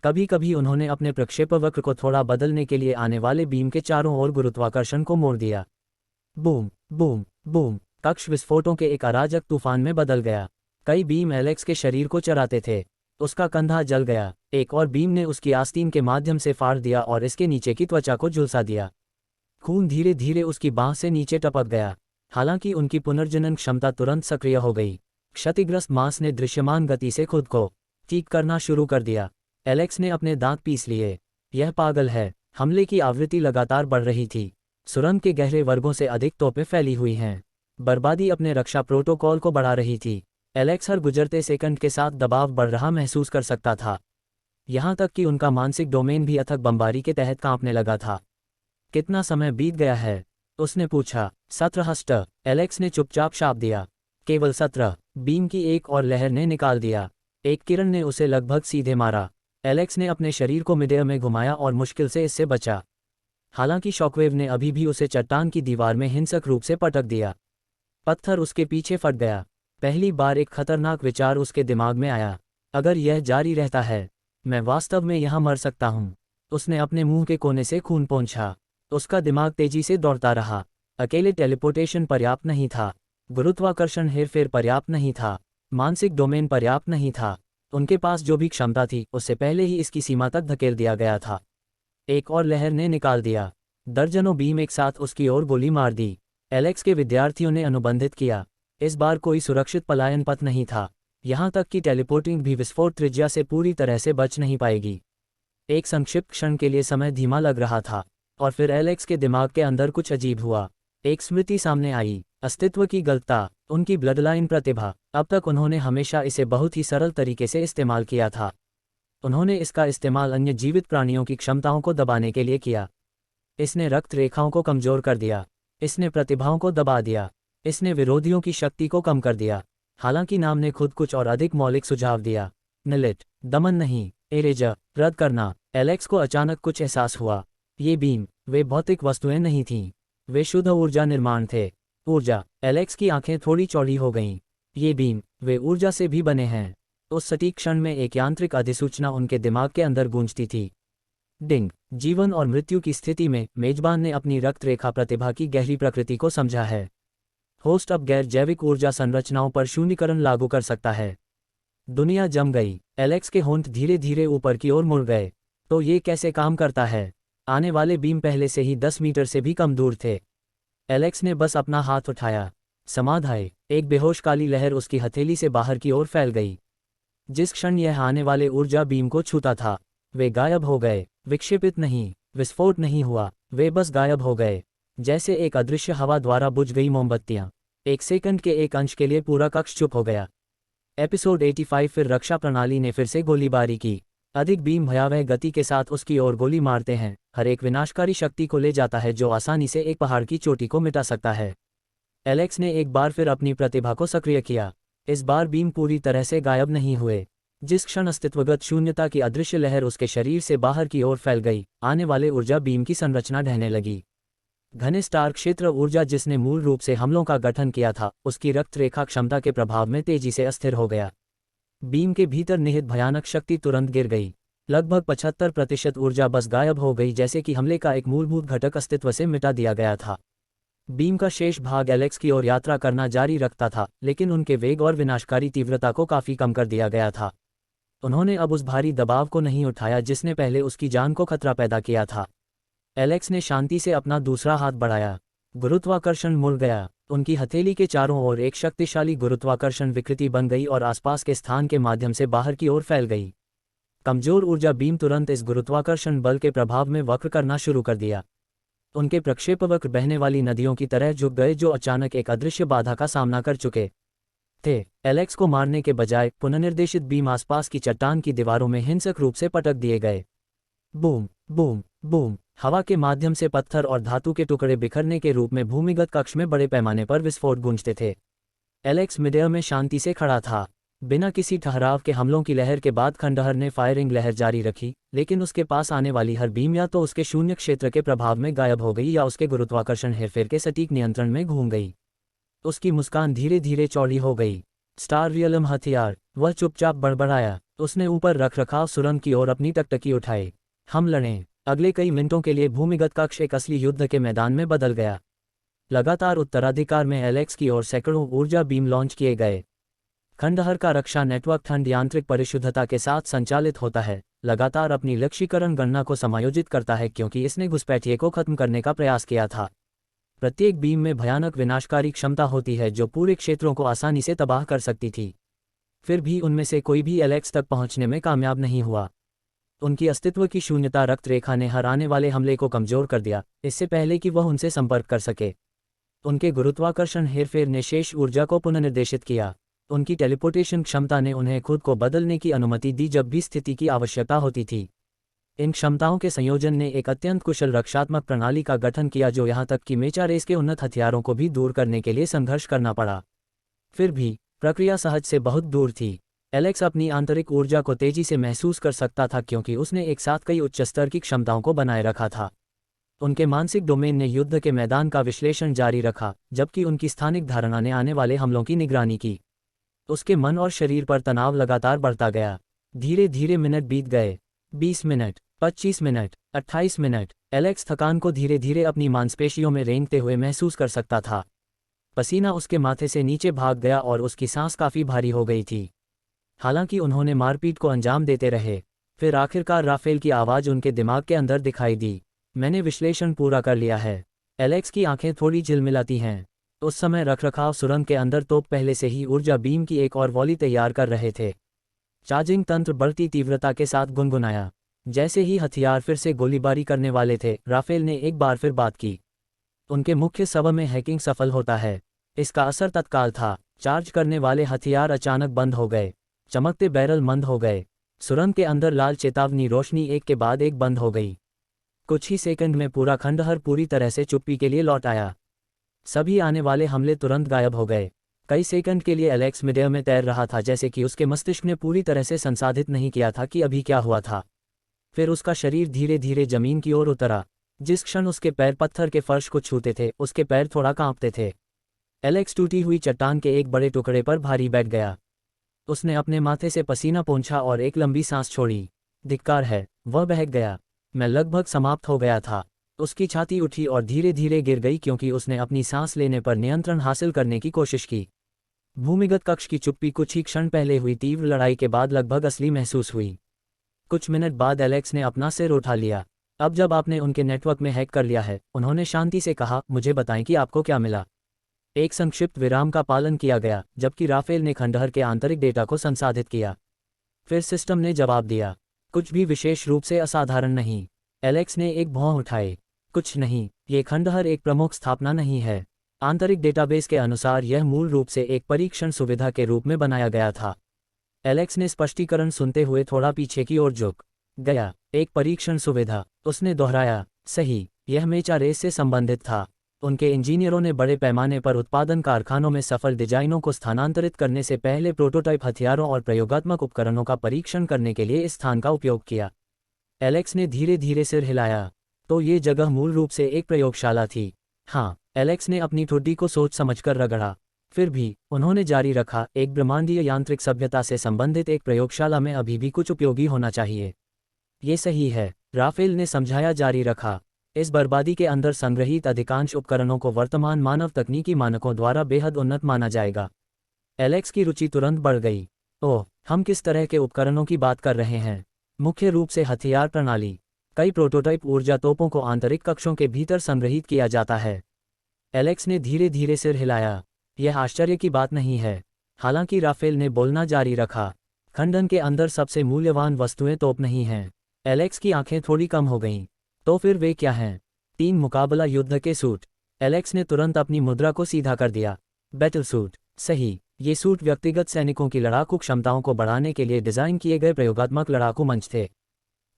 कभी कभी उन्होंने अपने प्रक्षेपवक्र को थोड़ा बदलने के लिए आने वाले बीम के चारों ओर गुरुत्वाकर्षण को मोड़ दिया। Boom boom boom! कक्ष विस्फोटों के एक अराजक तूफान में बदल गया। कई बीम एलेक्स के शरीर को चराते थे। उसका कंधा जल गया। एक और बीम ने उसकी आस्तीन के माध्यम से फाड़ दिया और इसके नीचे की त्वचा को झुलसा दिया। खून धीरे धीरे उसकी बांह से नीचे टपक गया। हालांकि उनकी पुनर्जनन क्षमता तुरंत सक्रिय हो गई। क्षतिग्रस्त मांस ने दृश्यमान गति से खुद को ठीक करना शुरू कर दिया। एलेक्स ने अपने दांत पीस लिए। यह पागल है। हमले की आवृत्ति लगातार बढ़ रही थी। सुरंग के गहरे वर्गों से अधिक तोपें फैली हुई हैं। बर्बादी अपने रक्षा प्रोटोकॉल को बढ़ा रही थी। एलेक्स हर गुजरते सेकंड के साथ दबाव बढ़ रहा महसूस कर सकता था। यहाँ तक कि उनका मानसिक डोमेन भी अथक बमबारी के तहत कांपने लगा था। कितना समय बीत गया है? उसने पूछा। 17। एलेक्स ने चुपचाप शाप दिया। केवल 17। बीम की एक और लहर ने निकाल दिया। एक किरण ने उसे लगभग सीधे मारा। एलेक्स ने अपने शरीर को मिडेयर में घुमाया और मुश्किल से इससे बचा। हालांकि शॉकवेव ने अभी भी उसे चट्टान की दीवार में हिंसक रूप से पटक दिया। पत्थर उसके पीछे फट गया। पहली बार एक खतरनाक विचार उसके दिमाग में आया। अगर यह जारी रहता है, मैं वास्तव में यहाँ मर सकता हूँ। उसने अपने मुंह के कोने से खून पोंछा। उसका दिमाग तेजी से दौड़ता रहा। अकेले टेलीपोर्टेशन पर्याप्त नहीं था। गुरुत्वाकर्षण हेरफेर पर्याप्त नहीं था। मानसिक डोमेन पर्याप्त नहीं था। उनके पास जो भी क्षमता थी उससे पहले ही इसकी सीमा तक धकेल दिया गया था। एक और लहर ने निकाल दिया। दर्जनों बीम एक साथ उसकी ओर गोली मार दी। एलेक्स के विद्यार्थियों ने अनुबंधित किया। इस बार कोई सुरक्षित पलायन पथ नहीं था। यहाँ तक कि टेलीपोर्टिंग भी विस्फोट त्रिज्या से पूरी तरह से बच नहीं पाएगी। एक संक्षिप्त क्षण के लिए समय धीमा लग रहा था और फिर एलेक्स के दिमाग के अंदर कुछ अजीब हुआ। एक स्मृति सामने आई। अस्तित्व की गलता, उनकी ब्लडलाइन प्रतिभा। अब तक उन्होंने हमेशा इसे बहुत ही सरल तरीके से इस्तेमाल किया था। उन्होंने इसका इस्तेमाल अन्य जीवित प्राणियों की क्षमताओं को दबाने के लिए किया। इसने रक्त रेखाओं को कमजोर कर दिया। इसने प्रतिभाओं को दबा दिया। इसने विरोधियों की शक्ति को कम कर दिया। हालांकि नाम ने खुद कुछ और अधिक मौलिक सुझाव दिया। निलिट, दमन नहीं, एरेजर, रद्द करना। एलेक्स को अचानक कुछ एहसास हुआ। ये बीम, वे भौतिक वस्तुएं नहीं थीं। वे शुद्ध ऊर्जा निर्माण थे। ऊर्जा। एलेक्स की आंखें थोड़ी चौड़ी हो गईं। ये बीम, वे ऊर्जा से भी बने हैं। उस सटीक क्षण में एक यांत्रिक अधिसूचना उनके दिमाग के अंदर गूंजती थी। डिंग। जीवन और मृत्यु की स्थिति में मेजबान ने अपनी रक्त रेखा प्रतिभा की गहरी प्रकृति को समझा है। होस्ट अब गैर जैविक ऊर्जा संरचनाओं पर शून्यकरण लागू कर सकता है। दुनिया जम गई। एलेक्स के होंठ धीरे धीरे ऊपर की ओर मुड़ गए। तो ये कैसे काम करता है? आने वाले बीम पहले से ही 10 मीटर से भी कम दूर थे। एलेक्स ने बस अपना हाथ उठाया। समाधान। एक बेहोश काली लहर उसकी हथेली से बाहर की ओर फैल गई। जिस क्षण यह आने वाले ऊर्जा बीम को छूता था, वे गायब हो गए। विक्षेपित नहीं, विस्फोट नहीं हुआ, वे बस गायब हो गए, जैसे एक अदृश्य हवा द्वारा बुझ गई मोमबत्तियां। एक सेकंड के एक अंश के लिए पूरा कक्ष चुप हो गया। एपिसोड 85। फिर रक्षा प्रणाली ने फिर से गोलीबारी की। अधिक बीम भयावह गति के साथ उसकी ओर गोली मारते हैं, हर एक विनाशकारी शक्ति को ले जाता है जो आसानी से एक पहाड़ की चोटी को मिटा सकता है। एलेक्स ने एक बार फिर अपनी प्रतिभा को सक्रिय किया। इस बार बीम पूरी तरह से गायब नहीं हुए। जिस क्षण अस्तित्वगत शून्यता की अदृश्य लहर उसके शरीर से बाहर की ओर फैल गई, आने वाले ऊर्जा बीम की संरचना ढहने लगी। घने स्टार क्षेत्र ऊर्जा जिसने मूल रूप से हमलों का गठन किया था, उसकी रक्त रेखा क्षमता के प्रभाव में तेजी से अस्थिर हो गया। बीम के भीतर निहित भयानक शक्ति तुरंत गिर गई। लगभग 75% ऊर्जा बस गायब हो गई, जैसे कि हमले का एक मूलभूत घटक अस्तित्व से मिटा दिया गया था। बीम का शेष भाग एलेक्स की ओर यात्रा करना जारी रखता था, लेकिन उनके वेग और विनाशकारी तीव्रता को काफी कम कर दिया गया था। उन्होंने अब उस भारी दबाव को नहीं उठाया जिसने पहले उसकी जान को खतरा पैदा किया था। एलेक्स ने शांति से अपना दूसरा हाथ बढ़ाया। गुरुत्वाकर्षण मुड़ गया। उनकी हथेली के चारों ओर एक शक्तिशाली गुरुत्वाकर्षण विकृति बन गई और आसपास के स्थान के माध्यम से बाहर की ओर फैल गई। कमजोर ऊर्जा बीम तुरंत इस गुरुत्वाकर्षण बल के प्रभाव में वक्र करना शुरू कर दिया। उनके प्रक्षेपवक्र बहने वाली नदियों की तरह झुक गए जो अचानक एक अदृश्य बाधा का सामना कर चुके थे। एलेक्स को मारने के बजाय पुनर्निर्देशित बीम आसपास की चट्टान की दीवारों में हिंसक रूप से पटक दिए गए। Boom boom boom. हवा के माध्यम से पत्थर और धातु के टुकड़े बिखरने के रूप में भूमिगत कक्ष में बड़े पैमाने पर विस्फोट गूंजते थे। एलेक्स मिडेयर में शांति से खड़ा था। बिना किसी ठहराव के हमलों की लहर के बाद खंडहर ने फायरिंग लहर जारी रखी, लेकिन उसके पास आने वाली हर बीम या तो उसके शून्य क्षेत्र के प्रभाव में गायब हो गई या उसके गुरुत्वाकर्षण हेरफेर के सटीक नियंत्रण में घूम गई। उसकी मुस्कान धीरे धीरे चौड़ी हो गई। स्टार रियलम हथियार। वह चुपचाप बड़बड़ाया। उसने ऊपर रख रखाव सुरंग की ओर अपनी टकटकी उठाई। हम लड़ें। अगले कई मिनटों के लिए भूमिगत कक्ष एक असली युद्ध के मैदान में बदल गया। लगातार उत्तराधिकार में एलेक्स की ओर सैकड़ों ऊर्जा बीम लॉन्च किए गए। खंडहर का रक्षा नेटवर्क ठंड यांत्रिक परिशुद्धता के साथ संचालित होता है, लगातार अपनी लक्ष्यीकरण गणना को समायोजित करता है क्योंकि इसने घुसपैठिए को खत्म करने का प्रयास किया था। प्रत्येक बीम में भयानक विनाशकारी क्षमता होती है जो पूरे क्षेत्रों को आसानी से तबाह कर सकती थी। फिर भी उनमें से कोई भी एलेक्स तक पहुंचने में कामयाब नहीं हुआ। उनकी अस्तित्व की शून्यता रक्त रेखा ने हर आने वाले हमले को कमजोर कर दिया, इससे पहले कि वह उनसे संपर्क कर सके। उनके गुरुत्वाकर्षण हेरफेर ने शेष ऊर्जा को पुनर्निर्देशित किया। उनकी टेलीपोर्टेशन क्षमता ने उन्हें खुद को बदलने की अनुमति दी जब भी स्थिति की आवश्यकता होती थी। इन क्षमताओं के संयोजन ने एक अत्यंत कुशल रक्षात्मक प्रणाली का गठन किया जो यहां तक कि मेचा रेस के उन्नत हथियारों को भी दूर करने के लिए संघर्ष करना पड़ा। फिर भी प्रक्रिया सहज से बहुत दूर थी। एलेक्स अपनी आंतरिक ऊर्जा को तेजी से महसूस कर सकता था क्योंकि उसने एक साथ कई उच्च स्तर की क्षमताओं को बनाए रखा था। उनके मानसिक डोमेन ने युद्ध के मैदान का विश्लेषण जारी रखा, जबकि उनकी स्थानिक धारणा ने आने वाले हमलों की निगरानी की। उसके मन और शरीर पर तनाव लगातार बढ़ता गया। धीरे धीरे मिनट बीत गए। 20 मिनट, 25 मिनट, 28 मिनट। एलेक्स थकान को धीरे धीरे अपनी मांसपेशियों में रेंगते हुए महसूस कर सकता था। पसीना उसके माथे से नीचे भाग गया और उसकी सांस काफी भारी हो गई थी। हालांकि उन्होंने मारपीट को अंजाम देते रहे। फिर आखिरकार राफेल की आवाज़ उनके दिमाग के अंदर दिखाई दी। मैंने विश्लेषण पूरा कर लिया है। एलेक्स की आंखें थोड़ी झिलमिलाती हैं। उस समय रखरखाव सुरंग के अंदर तोप पहले से ही ऊर्जा बीम की एक और वॉली तैयार कर रहे थे। चार्जिंग तंत्र बढ़ती तीव्रता के साथ गुनगुनाया। जैसे ही हथियार फिर से गोलीबारी करने वाले थे, राफेल ने एक बार फिर बात की। उनके मुख्य सब में हैकिंग सफल होता है। इसका असर तत्काल था। चार्ज करने वाले हथियार अचानक बंद हो गए। चमकते बैरल मंद हो गए। सुरंग के अंदर लाल चेतावनी रोशनी एक के बाद एक बंद हो गई। कुछ ही सेकंड में पूरा खंडहर पूरी तरह से चुप्पी के लिए लौट आया। सभी आने वाले हमले तुरंत गायब हो गए। कई सेकंड के लिए एलेक्स मिडेयर में तैर रहा था, जैसे कि उसके मस्तिष्क ने पूरी तरह से संसाधित नहीं किया था कि अभी क्या हुआ था। फिर उसका शरीर धीरे धीरे जमीन की ओर उतरा। जिस क्षण उसके पैर पत्थर के फर्श को छूते थे, उसके पैर थोड़ा कांपते थे। एलेक्स टूटी हुई चट्टान के एक बड़े टुकड़े पर भारी बैठ गया। उसने अपने माथे से पसीना पोंछा और एक लंबी सांस छोड़ी। धिक्कार है, वह बहक गया। मैं लगभग समाप्त हो गया था। उसकी छाती उठी और धीरे धीरे गिर गई क्योंकि उसने अपनी सांस लेने पर नियंत्रण हासिल करने की कोशिश की। भूमिगत कक्ष की चुप्पी कुछ ही क्षण पहले हुई तीव्र लड़ाई के बाद लगभग असली महसूस हुई। कुछ मिनट बाद एलेक्स ने अपना सिर उठा लिया। अब जब आपने उनके नेटवर्क में हैक कर लिया है, उन्होंने शांति से कहा, मुझे बताएं कि आपको क्या मिला। एक संक्षिप्त विराम का पालन किया गया जबकि राफेल ने खंडहर के आंतरिक डेटा को संसाधित किया। फिर सिस्टम ने जवाब दिया, कुछ भी विशेष रूप से असाधारण नहीं। एलेक्स ने एक भौं उठाए, कुछ नहीं, ये खंडहर एक प्रमुख स्थापना नहीं है। आंतरिक डेटाबेस के अनुसार यह मूल रूप से एक परीक्षण सुविधा के रूप में बनाया गया था। एलेक्स ने स्पष्टीकरण सुनते हुए थोड़ा पीछे की ओर झुक गया। एक परीक्षण सुविधा, उसने दोहराया। सही, यह मेचा रेस से संबंधित था। उनके इंजीनियरों ने बड़े पैमाने पर उत्पादन कारखानों में सफल डिजाइनों को स्थानांतरित करने से पहले प्रोटोटाइप हथियारों और प्रयोगात्मक उपकरणों का परीक्षण करने के लिए इस स्थान का उपयोग किया। एलेक्स ने धीरे धीरे सिर हिलाया। तो ये जगह मूल रूप से एक प्रयोगशाला थी। हाँ, एलेक्स ने अपनी ठुड्डी को सोच समझकर रगड़ा। फिर भी, उन्होंने जारी रखा, एक ब्रह्मांडीय यांत्रिक सभ्यता से संबंधित एक प्रयोगशाला में अभी भी कुछ उपयोगी होना चाहिए। ये सही है, राफेल ने समझाया जारी रखा। इस बर्बादी के अंदर संग्रहीत अधिकांश उपकरणों को वर्तमान मानव तकनीकी मानकों द्वारा बेहद उन्नत माना जाएगा। एलेक्स की रुचि तुरंत बढ़ गई। ओह, हम किस तरह के उपकरणों की बात कर रहे हैं? मुख्य रूप से हथियार प्रणाली। कई प्रोटोटाइप ऊर्जा तोपों को आंतरिक कक्षों के भीतर संग्रहीत किया जाता है। एलेक्स ने धीरे धीरे सिर हिलाया। यह आश्चर्य की बात नहीं है। हालांकि राफेल ने बोलना जारी रखा, खंडन के अंदर सबसे मूल्यवान वस्तुएं तोप नहीं हैं। एलेक्स की आंखें थोड़ी कम हो गईं। तो फिर वे क्या हैं? 3 मुकाबला युद्ध के सूट। एलेक्स ने तुरंत अपनी मुद्रा को सीधा कर दिया। Battle suit. सही, ये सूट व्यक्तिगत सैनिकों की लड़ाकू क्षमताओं को बढ़ाने के लिए डिजाइन किए गए प्रयोगात्मक लड़ाकू मंच थे।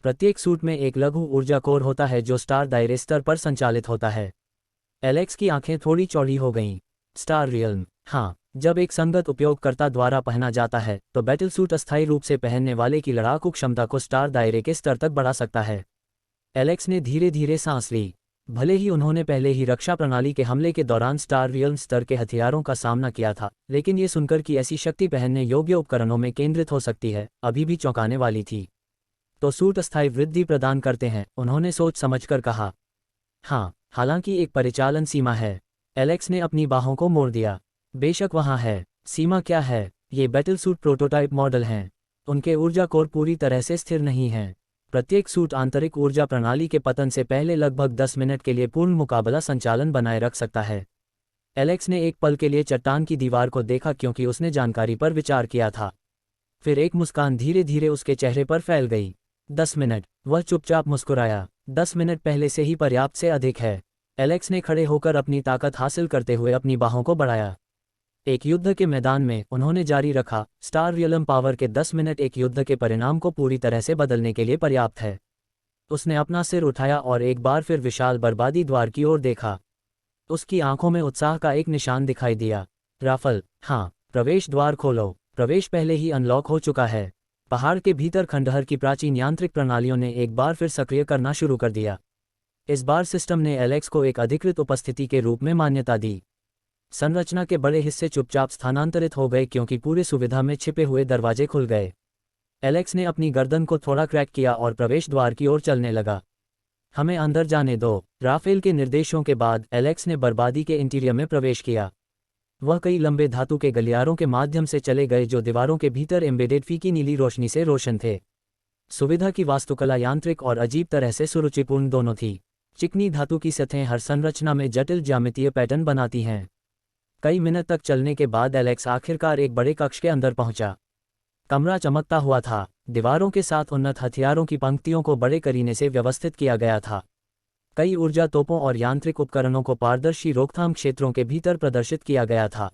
प्रत्येक सूट में एक लघु ऊर्जा कोर होता है जो स्टार दायरे स्तर पर संचालित होता है। एलेक्स की आंखें थोड़ी चौड़ी हो गईं। Star realm. हाँ, जब एक संगत उपयोगकर्ता द्वारा पहना जाता है तो बैटल सूट अस्थायी रूप से पहनने वाले की लड़ाकू क्षमता को स्टार दायरे के स्तर तक बढ़ा सकता है। एलेक्स ने धीरे धीरे सांस ली। भले ही उन्होंने पहले ही रक्षा प्रणाली के हमले के दौरान स्टार रियल्म स्तर के हथियारों का सामना किया था, लेकिन ये सुनकर कि ऐसी शक्ति पहनने योग्य उपकरणों में केंद्रित हो सकती है, अभी भी चौंकाने वाली थी। तो सूट अस्थायी वृद्धि प्रदान करते हैं, उन्होंने सोच समझकर कहा। हाँ, हालांकि एक परिचालन सीमा है। एलेक्स ने अपनी बाहों को मोड़ दिया। बेशक वहाँ है। सीमा क्या है? ये बैटल सूट प्रोटोटाइप मॉडल हैं। उनके ऊर्जा कोर पूरी तरह से स्थिर नहीं हैं। प्रत्येक सूट आंतरिक ऊर्जा प्रणाली के पतन से पहले लगभग 10 मिनट के लिए पूर्ण मुकाबला संचालन बनाए रख सकता है। एलेक्स ने एक पल के लिए चट्टान की दीवार को देखा क्योंकि उसने जानकारी पर विचार किया था। फिर एक मुस्कान धीरे धीरे उसके चेहरे पर फैल गई। 10 मिनट, वह चुपचाप मुस्कुराया। 10 मिनट पहले से ही पर्याप्त से अधिक है। एलेक्स ने खड़े होकर अपनी ताकत हासिल करते हुए अपनी बाहों को बढ़ाया। एक युद्ध के मैदान में, उन्होंने जारी रखा, स्टार रियलम पावर के 10 मिनट एक युद्ध के परिणाम को पूरी तरह से बदलने के लिए पर्याप्त है। उसने अपना सिर उठाया और एक बार फिर विशाल बर्बादी द्वार की ओर देखा। उसकी आंखों में उत्साह का एक निशान दिखाई दिया। राफल, हाँ, प्रवेश द्वार खोलो। प्रवेश पहले ही अनलॉक हो चुका है। पहाड़ के भीतर खंडहर की प्राचीन यांत्रिक प्रणालियों ने एक बार फिर सक्रिय करना शुरू कर दिया। इस बार सिस्टम ने एलेक्स को एक अधिकृत उपस्थिति के रूप में मान्यता दी। संरचना के बड़े हिस्से चुपचाप स्थानांतरित हो गए क्योंकि पूरे सुविधा में छिपे हुए दरवाजे खुल गए। एलेक्स ने अपनी गर्दन को थोड़ा क्रैक किया और प्रवेश द्वार की ओर चलने लगा। हमें अंदर जाने दो। राफेल के निर्देशों के बाद एलेक्स ने बर्बादी के इंटीरियर में प्रवेश किया। वह कई लंबे धातु के गलियारों के माध्यम से चले गए जो दीवारों के भीतर एम्बेडेड फीकी नीली रोशनी से रोशन थे। सुविधा की वास्तुकला यांत्रिक और अजीब तरह से सुरुचिपूर्ण दोनों थी। चिकनी धातु की सतहें हर संरचना में जटिल ज्यामितीय पैटर्न बनाती हैं। कई मिनट तक चलने के बाद एलेक्स आखिरकार एक बड़े कक्ष के अंदर पहुंचा। कमरा चमकता हुआ था। दीवारों के साथ उन्नत हथियारों की पंक्तियों को बड़े करीने से व्यवस्थित किया गया था। कई ऊर्जा तोपों और यांत्रिक उपकरणों को पारदर्शी रोकथाम क्षेत्रों के भीतर प्रदर्शित किया गया था।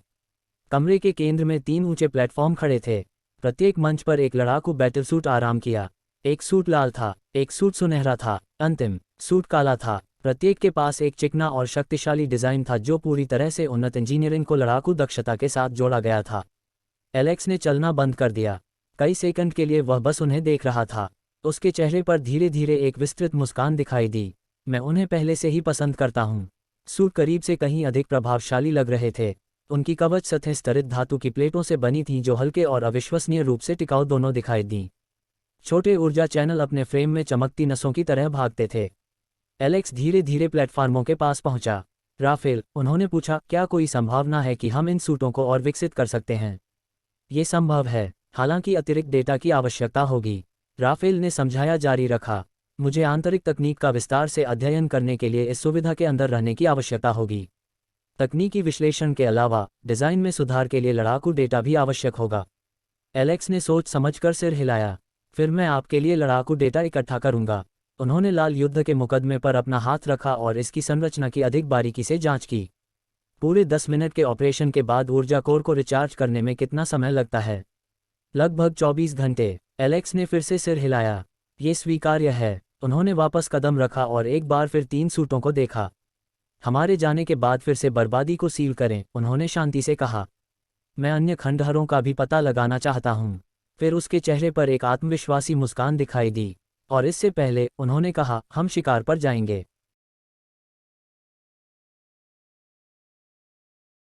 कमरे के केंद्र में 3 ऊंचे प्लेटफॉर्म खड़े थे। प्रत्येक मंच पर एक लड़ाकू बैटल सूट आराम किया। एक सूट लाल था, एक सूट सुनहरा था, अंतिम सूट काला था। प्रत्येक के पास एक चिकना और शक्तिशाली डिजाइन था जो पूरी तरह से उन्नत इंजीनियरिंग को लड़ाकू दक्षता के साथ जोड़ा गया था। एलेक्स ने चलना बंद कर दिया। कई सेकंड के लिए वह बस उन्हें देख रहा था। उसके चेहरे पर धीरे धीरे एक विस्तृत मुस्कान दिखाई दी। मैं उन्हें पहले से ही पसंद करता हूँ। सूट करीब से कहीं अधिक प्रभावशाली लग रहे थे। उनकी कवच सतहें स्तरित धातु की प्लेटों से बनी थीं जो हल्के और अविश्वसनीय रूप से टिकाऊ दोनों दिखाई दीं। छोटे ऊर्जा चैनल अपने फ्रेम में चमकती नसों की तरह भागते थे। एलेक्स धीरे धीरे प्लेटफार्मों के पास पहुंचा। राफेल, उन्होंने पूछा, क्या कोई संभावना है कि हम इन सूटों को और विकसित कर सकते हैं? ये संभव है, हालांकि अतिरिक्त डेटा की आवश्यकता होगी। राफेल ने समझाया जारी रखा। मुझे आंतरिक तकनीक का विस्तार से अध्ययन करने के लिए इस सुविधा के अंदर रहने की आवश्यकता होगी। तकनीकी विश्लेषण के अलावा डिज़ाइन में सुधार के लिए लड़ाकू डेटा भी आवश्यक होगा। एलेक्स ने सोच समझकर सिर हिलाया। फिर मैं आपके लिए लड़ाकू डेटा इकट्ठा करूंगा। उन्होंने लाल युद्ध के मुकदमे पर अपना हाथ रखा और इसकी संरचना की अधिक बारीकी से जांच की। पूरे 10 मिनट के ऑपरेशन के बाद ऊर्जा कोर को रिचार्ज करने में कितना समय लगता है? लगभग 24 घंटे। एलेक्स ने फिर से सिर हिलाया। ये स्वीकार्य है। उन्होंने वापस कदम रखा और एक बार फिर 3 सूटों को देखा। हमारे जाने के बाद फिर से बर्बादी को सील करें, उन्होंने शांति से कहा। मैं अन्य खंडहरों का भी पता लगाना चाहता हूं। फिर उसके चेहरे पर एक आत्मविश्वासी मुस्कान दिखाई दी। और इससे पहले उन्होंने कहा, हम शिकार पर जाएंगे।